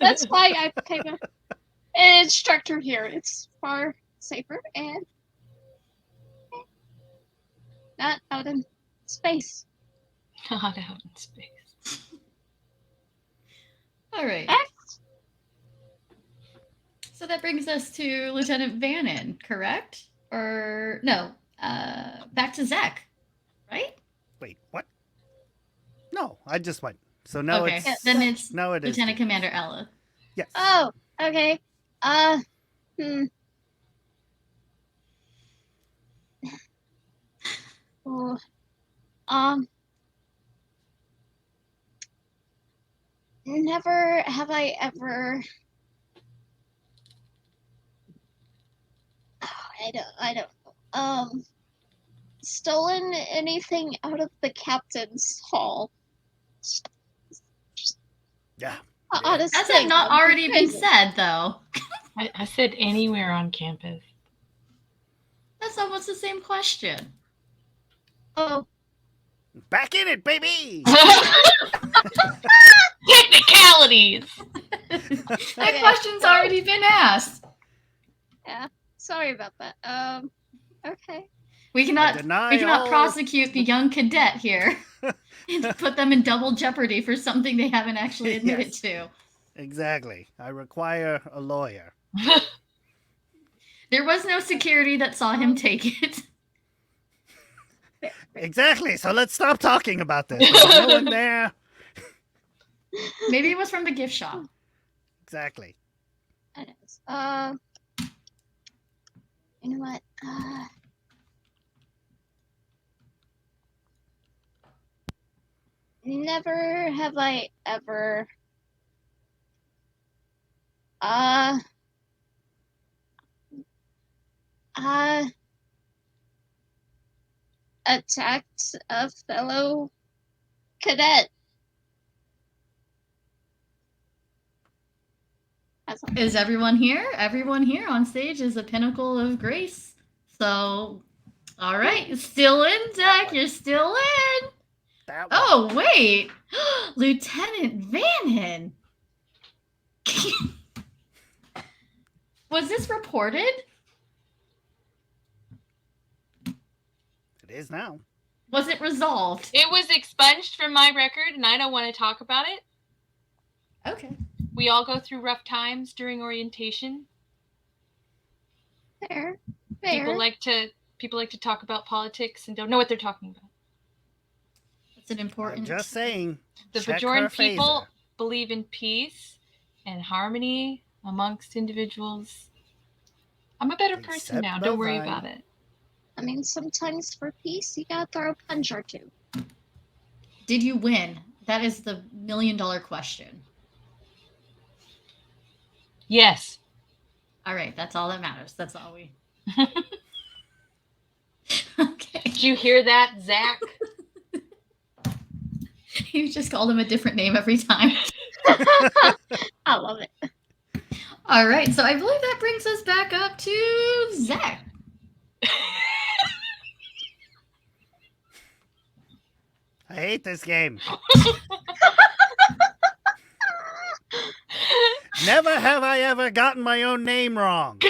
That's why I became an instructor here. It's far safer and not out in space. Not out in space. All right. Next. So that brings us to Lieutenant Bannon, correct? Or no, back to Zach, right? Wait, what? No, I just went. So now Okay, it's then it's now it is Lieutenant Commander Ella. Yes. Oh, okay. Oh, never have I ever. Oh, I don't know. stolen anything out of the captain's hall? Yeah. Honest Has thing, that not that'd be already been crazy. said, though? I said anywhere on campus. That's almost the same question. Oh, Back in it, baby! Technicalities. That Okay, question's well- already been asked. yeah. Sorry about that. Okay. We I cannot deny all- prosecute the young cadet here and put them in double jeopardy for something they haven't actually admitted Yes. to. Exactly. I require a lawyer. There was no security that saw him take it. Exactly. So let's stop talking about this. There's no one there. Maybe it was from the gift shop. Exactly. It is. You know what? Never have I ever attacked a fellow cadet. That's all. Is everyone here? Everyone here on stage is a pinnacle of grace. So, all right, still in, Zach. You're still in. That one. Oh, wait. Lieutenant Vannon. Was this reported? It is now. Was it resolved? It was expunged from my record, and I don't want to talk about it. Okay. We all go through rough times during orientation. Fair. People like to talk about politics and don't know what they're talking about. That's an important. I'm just saying. The check Bajoran her people phaser. believe in peace and harmony amongst individuals. I'm a better person Except now. Don't worry Bovine. about it. I mean, sometimes for peace, you gotta throw a punch or two. Did you win? That is the $1 million question. Yes. All right, that's all that matters. That's all we. Okay. Did you hear that, Zach? You just called him a different name every time. I love it. All right, so I believe that brings us back up to Zach. I hate this game. Never have I ever gotten my own name wrong.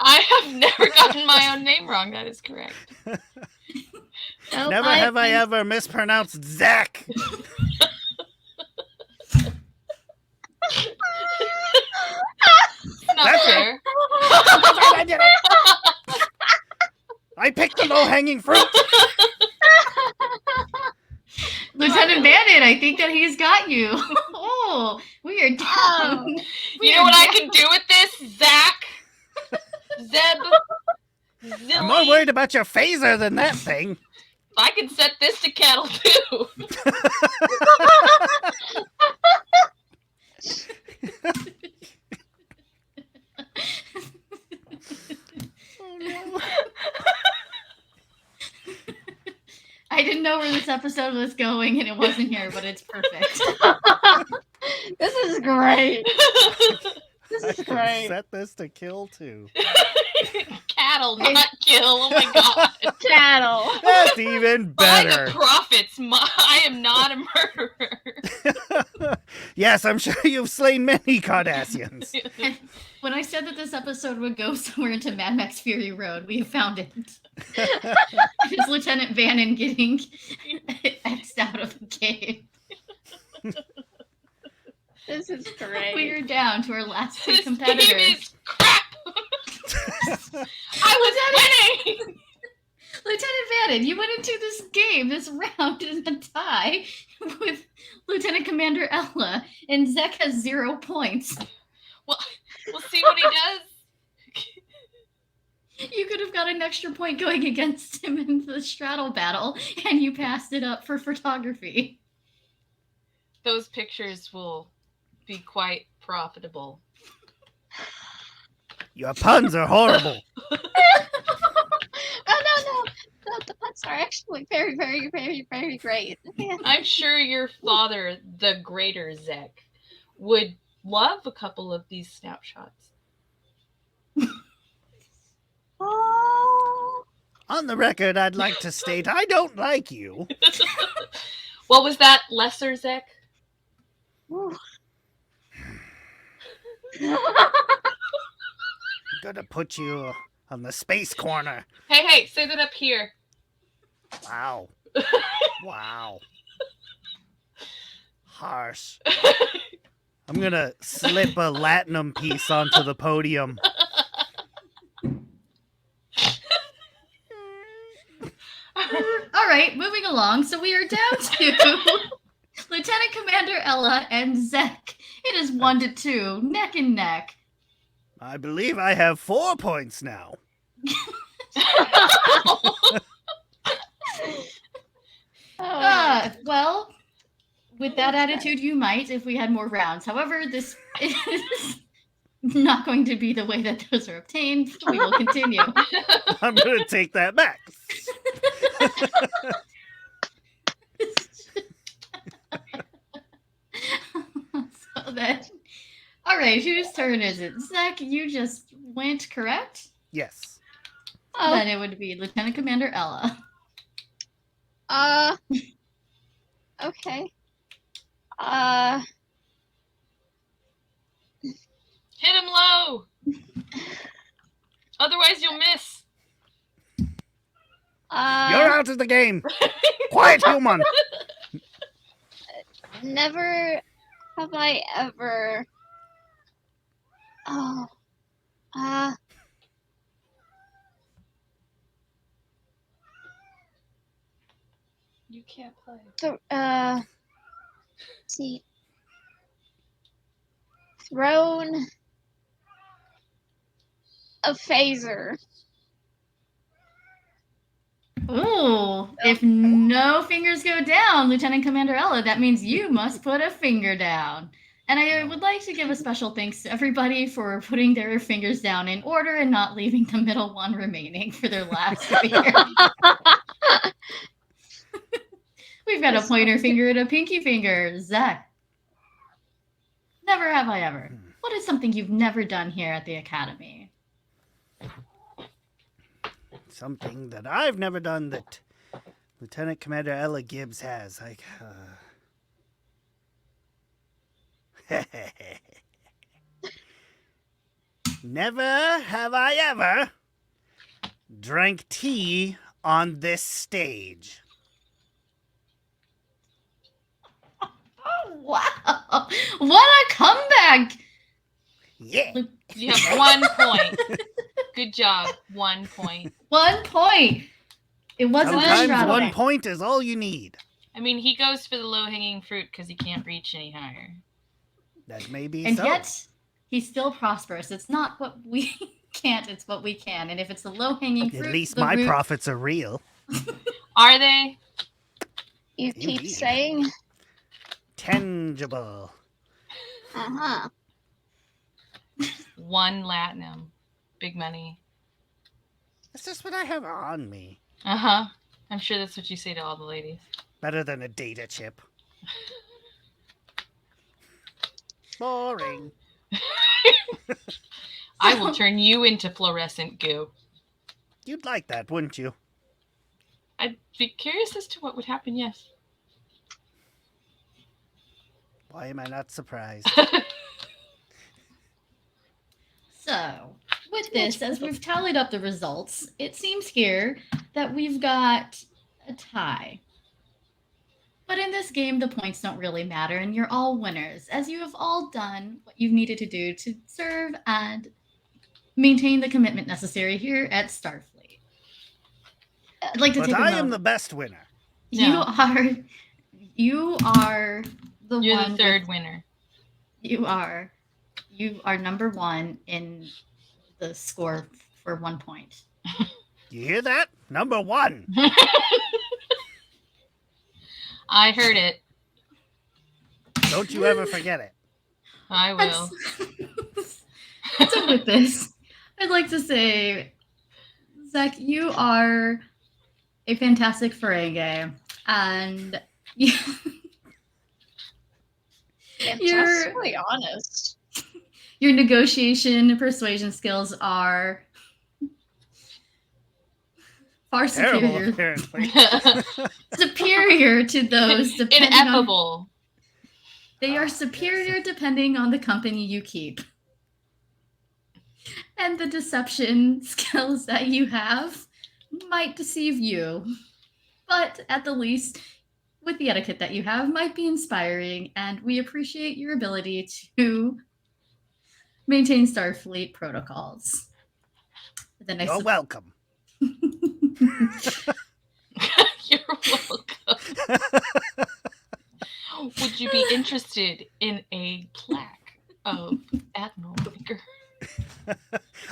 I have never gotten my own name wrong. That is correct. Nope, Never have I ever mispronounced Zach. It's not That's fair. I did it. I picked the low-hanging fruit. Lieutenant Bandit, I think that he's got you. Oh, we are down. Oh. You know what I can do with this, Zach? Zeb. Zilly. I'm more worried about your phaser than that thing. I can set this to kettle too. Oh, no. I didn't know where this episode was going, and it wasn't here, but it's perfect. This is great. This I is can great. set this to kill too. Cattle, not kill. Oh my god. Cattle. That's even By the better. prophets, I am not a murderer. Yes, I'm sure you've slain many Cardassians. When I said that this episode would go somewhere into Mad Max Fury Road, we have found it. It's Lieutenant Vannon getting X'd out of the game. This is great. We are down to our last two This game competitors. is crap. I was winning. Lieutenant Vannon, you went into this game, this round, in a tie with Lieutenant Commander Ella, and Zek has 0 points. Well, we'll see what he does. You could have got an extra point going against him in the straddle battle, and you passed it up for photography. Those pictures will be quite profitable. Your puns are horrible. are actually very, very, very, very great. I'm sure your father, the greater Zek, would love a couple of these snapshots. Oh, On the record, I'd like to state I don't like you. What was that, lesser Zek? ooh. I'm gonna put you on the space corner. Hey, say that up here. Wow. Wow. Harsh. I'm gonna slip a latinum piece onto the podium. All right, moving along. So we are down to Lieutenant Commander Ella and Zek. It is 1-2, neck and neck. I believe I have 4 points now. Well, with that attitude, you might if we had more rounds. However, this is not going to be the way that those are obtained. We will continue. I'm gonna take that back. So then, all right, whose turn is it? Zek, you just went, correct? Yes. So then it would be Lieutenant Commander Ella. Okay. Hit him low! Otherwise you'll miss. You're out of the game. Quiet, human. Never have I ever. Oh. You can't play. Let's see. Thrown a phaser. Ooh, if no fingers go down, Lieutenant Commander Ella, that means you must put a finger down. And I would like to give a special thanks to everybody for putting their fingers down in order and not leaving the middle one remaining for their last finger. We've got a pointer finger and a pinky finger. Zach. Never have I ever. What is something you've never done here at the Academy? Something that I've never done that Lieutenant Commander Ella Gibbs has. Never have I ever drank tea on this stage. Oh, wow. What a comeback. Yeah. You have 1 point. Good job. 1 point. 1 point. It wasn't Sometimes that 1 strategy. point is all you need. I mean, he goes for the low-hanging fruit because he can't reach any higher. That may be And so. yet, he's still prosperous. It's not what we can't, it's what we can. And if it's a low-hanging fruit, At least the my root- profits are real. Are they? You keep Indeed. saying. Tangible. Uh-huh. 1 latinum. Big money. That's just what I have on me. Uh-huh. I'm sure that's what you say to all the ladies. Better than a data chip. Boring. I will turn you into fluorescent goo. You'd like that, wouldn't you? I'd be curious as to what would happen, yes. Why am I not surprised? So, with this, as we've tallied up the results, it seems here that we've got a tie. But in this game, the points don't really matter, and you're all winners, as you have all done what you've needed to do to serve and maintain the commitment necessary here at Starfleet. I'd like to But take a I moment. am the best winner. You are the You're one the third with- winner. You are number 1 in the score for 1 point. You hear that? Number 1. I heard it. Don't you ever forget it. I will. So with this, I'd like to say, Zach, you are a fantastic Ferengi, and you, Fantastically honest. your negotiation and persuasion skills are far Terrible, superior apparently. to those depending on Ineffable. they are Yes. superior depending on the company you keep. And the deception skills that you have might deceive you. But at the least, with the etiquette that you have, might be inspiring, and we appreciate your ability to maintain Starfleet protocols. Then You're welcome. You're welcome. Would you be interested in a plaque of Admiral Baker?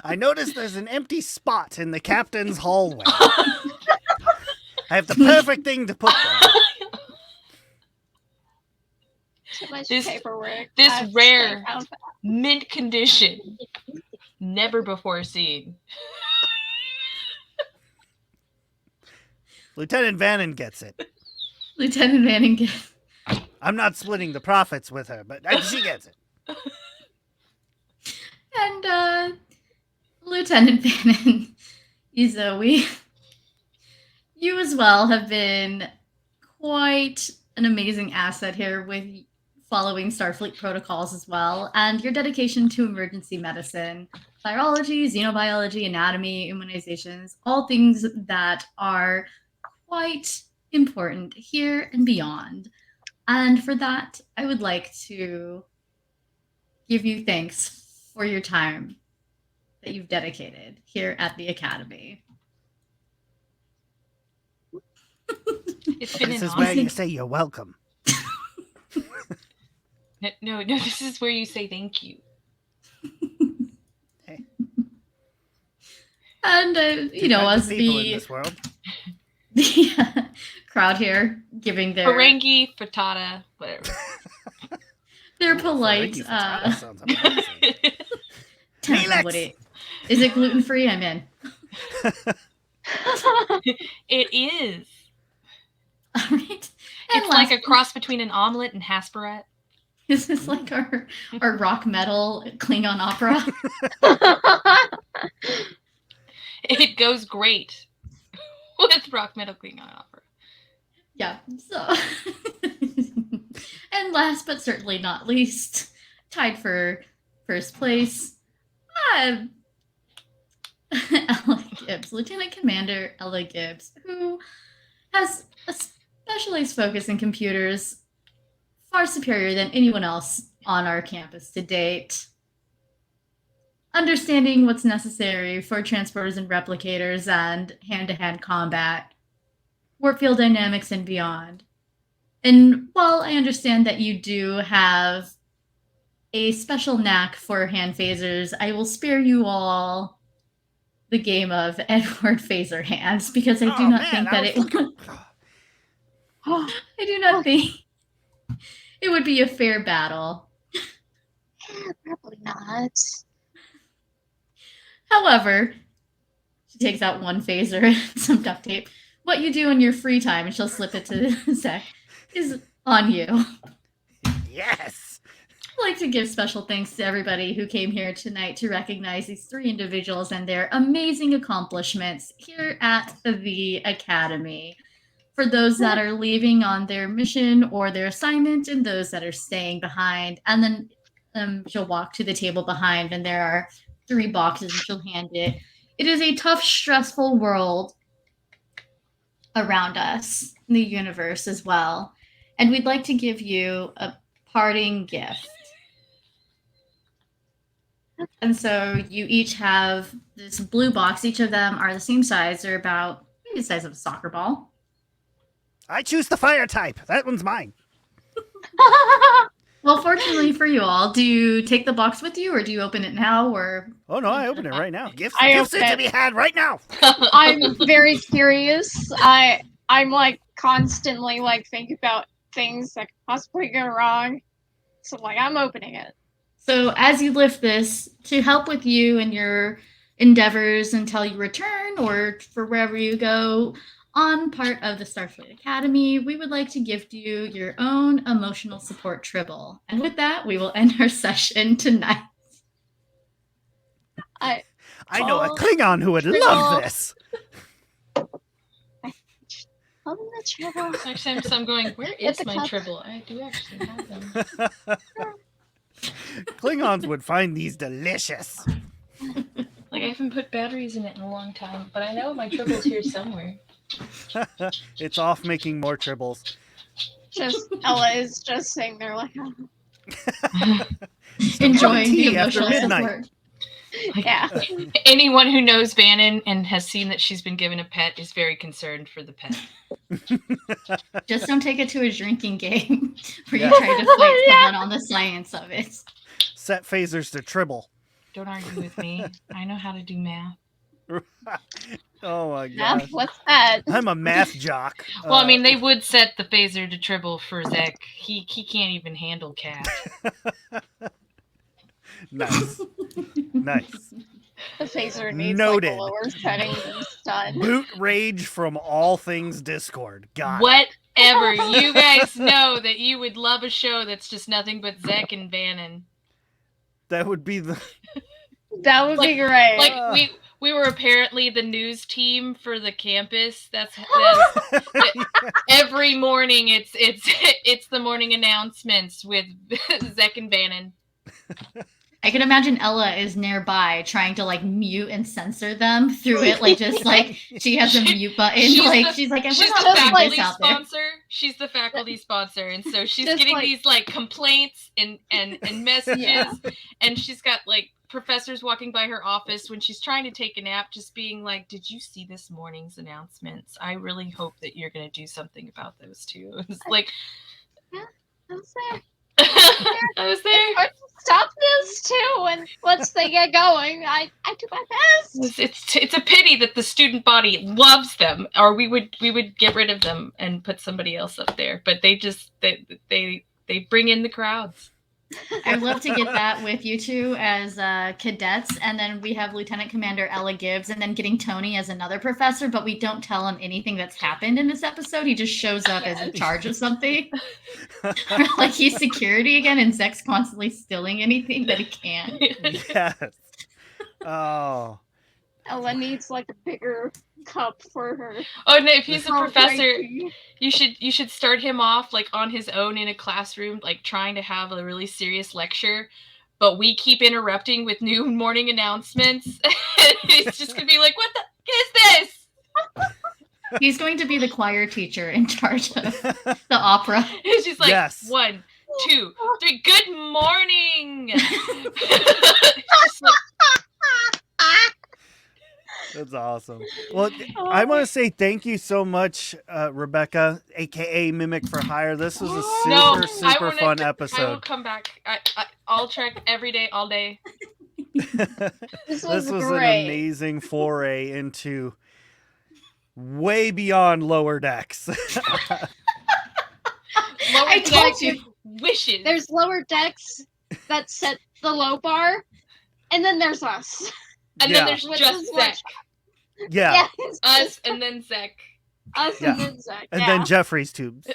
I noticed there's an empty spot in the captain's hallway. I have the perfect thing to put there. Too much This- paperwork. this I have to rare- stay out. Mint condition. Never before seen. Lieutenant Vannon gets it. Lieutenant Manning I'm not splitting the profits with her, but she gets it. and Lieutenant Bannon, Zoe, you as well have been quite an amazing asset here with following Starfleet protocols as well, and your dedication to emergency medicine, virology, xenobiology, anatomy, immunizations, all things that are quite important here and beyond. And for that, I would like to give you thanks for your time that you've dedicated here at the Academy. It's been This an is where honor. you say you're welcome. No, this is where you say thank you. And, Two kinds of people in this world. the crowd here giving their Ferengi, frittata, whatever. their Ooh, polite Ferengi frittata sounds amazing. tell me Felix! what is it gluten free? I'm in. It is. All right. And It's like a cross between an omelet and Hasperat. Is this like our rock metal Klingon opera? It goes great with rock metal Klingon opera. Yeah. So, and last but certainly not least, tied for first place, Ella Gibbs, Lieutenant Commander Ella Gibbs, who has a specialized focus in computers far superior than anyone else on our campus to date. Understanding what's necessary for transporters and replicators and hand-to-hand combat, warp field dynamics, and beyond. And while I understand that you do have a special knack for hand phasers, I will spare you all the game of Edward Phaser hands because I do not think that I do not think it would be a fair battle. Probably not. However, she takes out one phaser and some duct tape. What you do in your free time, and she'll slip it to Zach, is on you. Yes. I'd like to give special thanks to everybody who came here tonight to recognize these three individuals and their amazing accomplishments here at the Academy. For those that are leaving on their mission or their assignment, and those that are staying behind. And then she'll walk to the table behind, and there are 3 boxes, and she'll hand it. It is a tough, stressful world around us in the universe as well. And we'd like to give you a parting gift. And so you each have this blue box. Each of them are the same size. They're about maybe the size of a soccer ball. I choose the fire type. That one's mine. Well, fortunately for you all, do you take the box with you, or do you open it now, or... Oh no, I open it right now. Gifts I are open to it. be had right now. I'm very curious. I'm like constantly like thinking about things that could possibly go wrong. So like I'm opening it. So as you lift this, to help with you and your endeavors until you return or for wherever you go, On part of the Starfleet Academy, we would like to gift you your own emotional support tribble. And with that, we will end our session tonight. I know a Oh, Klingon who would love Tribble. this. love the tribble. Actually, I'm going, where Get is the my cup. tribble? I do actually have them. Klingons would find these delicious. Like, I haven't put batteries in it in a long time, but I know my tribble's here somewhere. It's off making more tribbles. Just Ella is just sitting there like, Enjoying the tea after emotional midnight. support. yeah. Anyone who knows Bannon and has seen that she's been given a pet is very concerned for the pet. Just don't take it to a drinking game where Yeah. you try to fight Yeah. someone on the science of it. Set phasers to tribble. Don't argue with me. I know how to do math. Oh my Math, gosh. what's that? I'm a math jock. Well, I mean, they would set the phaser to tribble for Zek. He can't even handle cat. Nice. Nice. The phaser needs Noted. like a lower setting than stun. Boot rage from all things Discord. Got it. Whatever. You guys know that you would love a show that's just nothing but Zek and Bannon. That would be the. That would be great. Like we were apparently the news team for the campus. That's every morning. It's the morning announcements with Zek and Bannon. I can imagine Ella is nearby trying to like mute and censor them through it, like just like she has a mute button. She's Like the- she's like, we're She's not the putting faculty this out there. sponsor. She's the faculty sponsor, and so she's Just getting like- these like complaints and messages, Yeah. and she's got like professors walking by her office when she's trying to take a nap, just being like, "Did you see this morning's announcements? I really hope that you're going to do something about those too." It's like I was there. I was there. It's hard to stop this too, and once they get going, I do my best. It's a pity that the student body loves them, or we would get rid of them and put somebody else up there. But they just they bring in the crowds. I'd love to get that with you two as cadets, and then we have Lieutenant Commander Ella Gibbs, and then getting Tony as another professor, but we don't tell him anything that's happened in this episode. He just shows up as in charge of something. Like he's security again, and Zek's constantly stealing anything that he can. Yes. Oh. Ella needs like a bigger cup for her. Oh no! If he's a Oh, professor, crazy. you should start him off like on his own in a classroom, like trying to have a really serious lecture, but we keep interrupting with new morning announcements. It's just gonna be like, what the is this? He's going to be the choir teacher in charge of the opera. It's just like Yes. 1, 2, 3. Good morning. Just like, That's awesome. Well, I want to say thank you so much, Rebecca, aka Mimic for Hire. This was a super, No, super fun I will episode. come back. I'll trek every day, all day. This was was an great. amazing foray into way beyond lower decks. Lower I told decks you. wishes. There's lower decks that set the low bar, and then there's us. and yeah. then there's Which just is what- Zek. Yeah. it's Us just and then Zek. us Yeah. and then Zach. And yeah. then Jeffrey's tubes.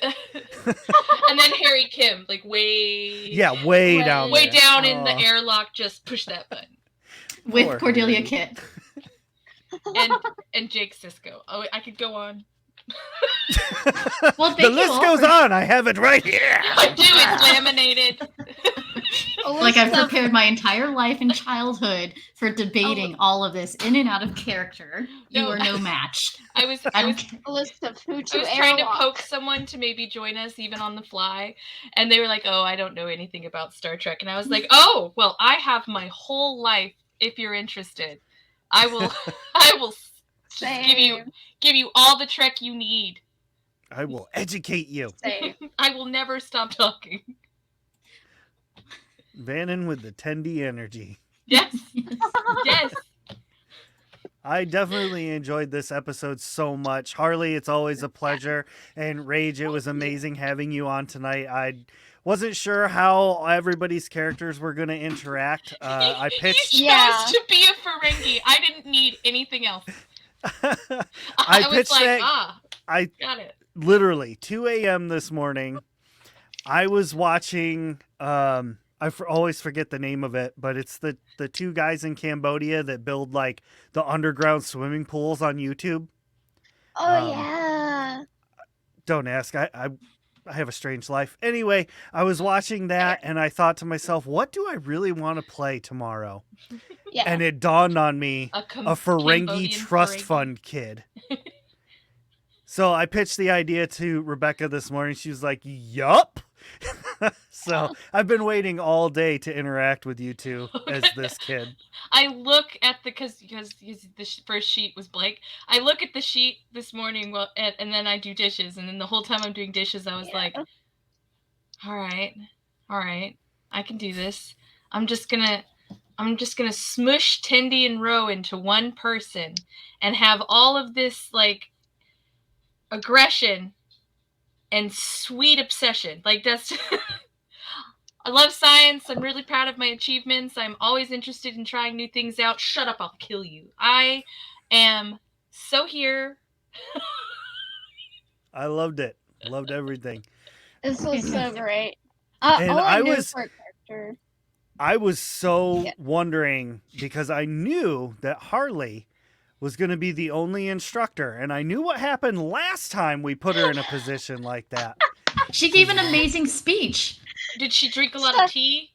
And then Harry Kim, like way Yeah, way Way- down way there. down in the Oh. airlock, just push that button. With Poor Cordelia Harry. Kitt. And Jake Sisko. Oh, I could go on. Well, The thank you list all goes for- on. I have it right here. I do, it's laminated. Like I've Alyssa- prepared my entire life and childhood for debating all of this in and out of character. You No. are no match. I was I don't a list of who I to was trying to airlock. poke someone to maybe join us even on the fly, and they were like, "Oh, I don't know anything about Star Trek," and I was like, "Oh, well, I have my whole life. If you're interested, I will. I will just give you all the Trek you need. I will educate you. Same. I will never stop talking." Vannon with the tendy energy. Yes, yes. I definitely enjoyed this episode so much. Harley, it's always a pleasure. And Rage, it was amazing having you on tonight. I wasn't sure how everybody's characters were going to interact. I pitched. You chose Yeah. to be a Ferengi. I didn't need anything else. I I was pitched like, that. I Got it. literally 2 a.m. this morning. I was watching. Always forget the name of it, but it's the two guys in Cambodia that build like the underground swimming pools on YouTube. Oh Um, yeah. Don't ask. I have a strange life. Anyway, I was watching that and I thought to myself, what do I really want to play tomorrow? Yeah. And it dawned on me, a Ferengi Cambodian trust Ferengi. fund kid. So I pitched the idea to Rebecca this morning. She was like, yup. So I've been waiting all day to interact with you two as this kid. I look at the because the first sheet was blank. I look at the sheet this morning, and then I do dishes, and then the whole time I'm doing dishes, I was like, all right, I can do this. I'm just gonna smush Tendi and Ro into one person, and have all of this like aggression and sweet obsession. Like that's. I love science. I'm really proud of my achievements. I'm always interested in trying new things out. Shut up, I'll kill you. I am so here. I loved it. Loved everything. This was so Fantastic. great. And All I I knew was- for a character. I was so Yeah. wondering because I knew that Harley was going to be the only instructor, and I knew what happened last time we put her in a position like that. She gave an amazing speech. Did she drink a lot of tea?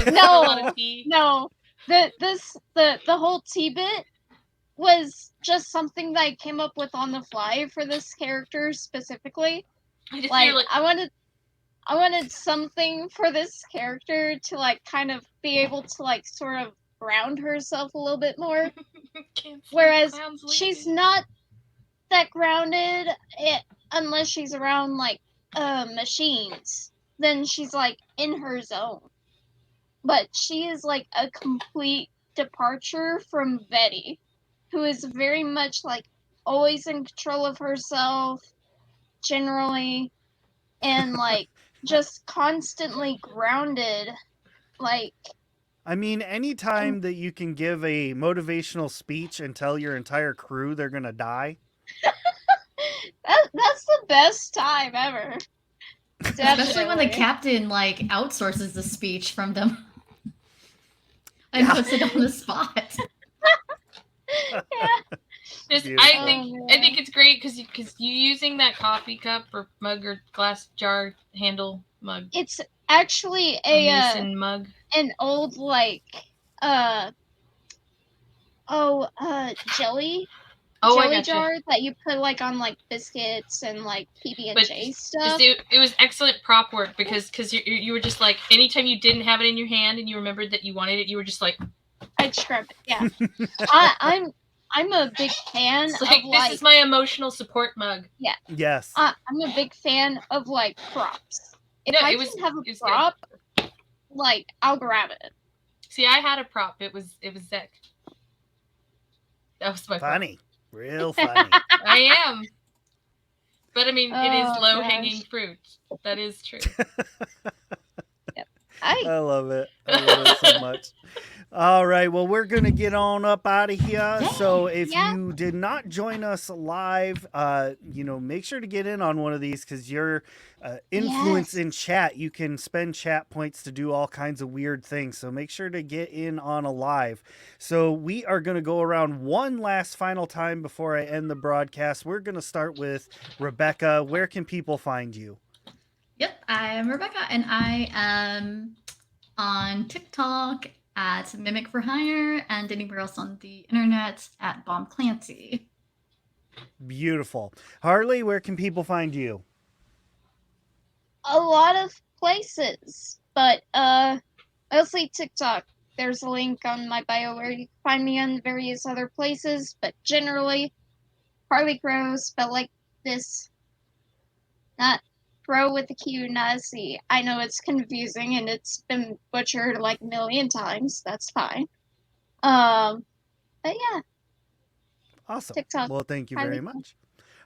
A lot No, of tea? no. The whole tea bit was just something that I came up with on the fly for this character specifically. I just Like hear like I wanted something for this character to like kind of be able to like sort of ground herself a little bit more. can't see Whereas clowns she's leaving. not that grounded unless she's around like machines. Then she's like in her zone. But she is like a complete departure from Betty, who is very much like always in control of herself, generally, and like just constantly grounded. Like, I mean, anytime that you can give a motivational speech and tell your entire crew they're going to die. that's the best time ever. Especially when the Definitely. captain like outsources the speech from them and puts it on the spot. Just, Beautiful. I think it's great because you using that coffee cup or mug or glass jar handle mug. It's actually A a mason mug. an old like jelly Oh, I jelly gotcha. jar that you put like on like biscuits and like PB and J stuff. It was excellent prop work because you were just like anytime you didn't have it in your hand and you remembered that you wanted it, you were just like I'd scrub it. Yeah, I'm a big fan it's like of like this is my emotional support mug. Yes. I'm a big fan of like props. If No, I it was- can have it a was prop, like I'll grab it. See, I had a prop. It was Zek. That was my prop. Funny. Real funny. I am. But I mean, it is Oh, low hanging gosh. fruit. That is true. I love it. I love it so much. All right. Well, we're going to get on up out of here. So if Yeah. you did not join us live, make sure to get in on one of these because your influence Yes. in chat, you can spend chat points to do all kinds of weird things. So make sure to get in on a live. So we are going to go around one last final time before I end the broadcast. We're going to start with Rebecca. Where can people find you? Yep, I am Rebecca, and I am on TikTok at Mimic for Hire and anywhere else on the internet at Bomb Clancy. Beautiful. Harley, where can people find you? A lot of places, but mostly TikTok. There's a link on my bio where you can find me on various other places, but generally Harley Crow spelled like this. Not Crow with a Q, not a C. I know it's confusing and it's been butchered like a million times. That's fine. But yeah, Awesome. TikTok. Well, thank you Harley very Crow. much.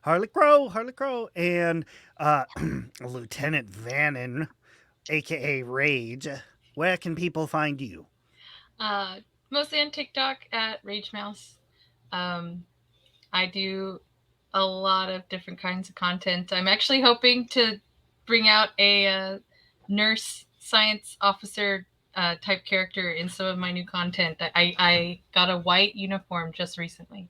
Harley Crow, and Lieutenant Vannon, aka Rage. Where can people find you? Mostly on TikTok at Rage Mouse. I do a lot of different kinds of content. I'm actually hoping to bring out a nurse science officer type character in some of my new content. I got a white uniform just recently.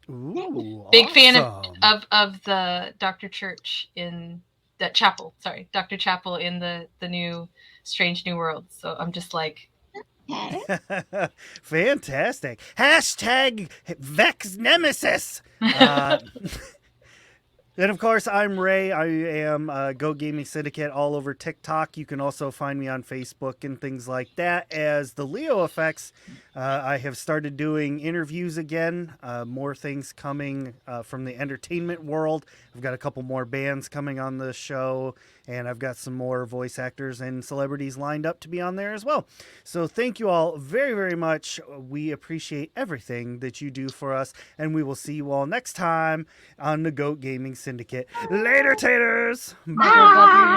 Ooh, Big fan awesome. of the Dr. Church in that chapel. Sorry, Dr. Chapel in the new Strange New World. So I'm just like, Okay. Fantastic. Hashtag Vex Nemesis. And of course, I'm Ray. I am Go Gaming Syndicate all over TikTok. You can also find me on Facebook and things like that as the Leo Effects. I have started doing interviews again, more things coming from the entertainment world. I've got a couple more bands coming on the show, and I've got some more voice actors and celebrities lined up to be on there as well. So thank you all very, very much. We appreciate everything that you do for us, and we will see you all next time on the Goat Gaming Syndicate. Later, taters! Bye.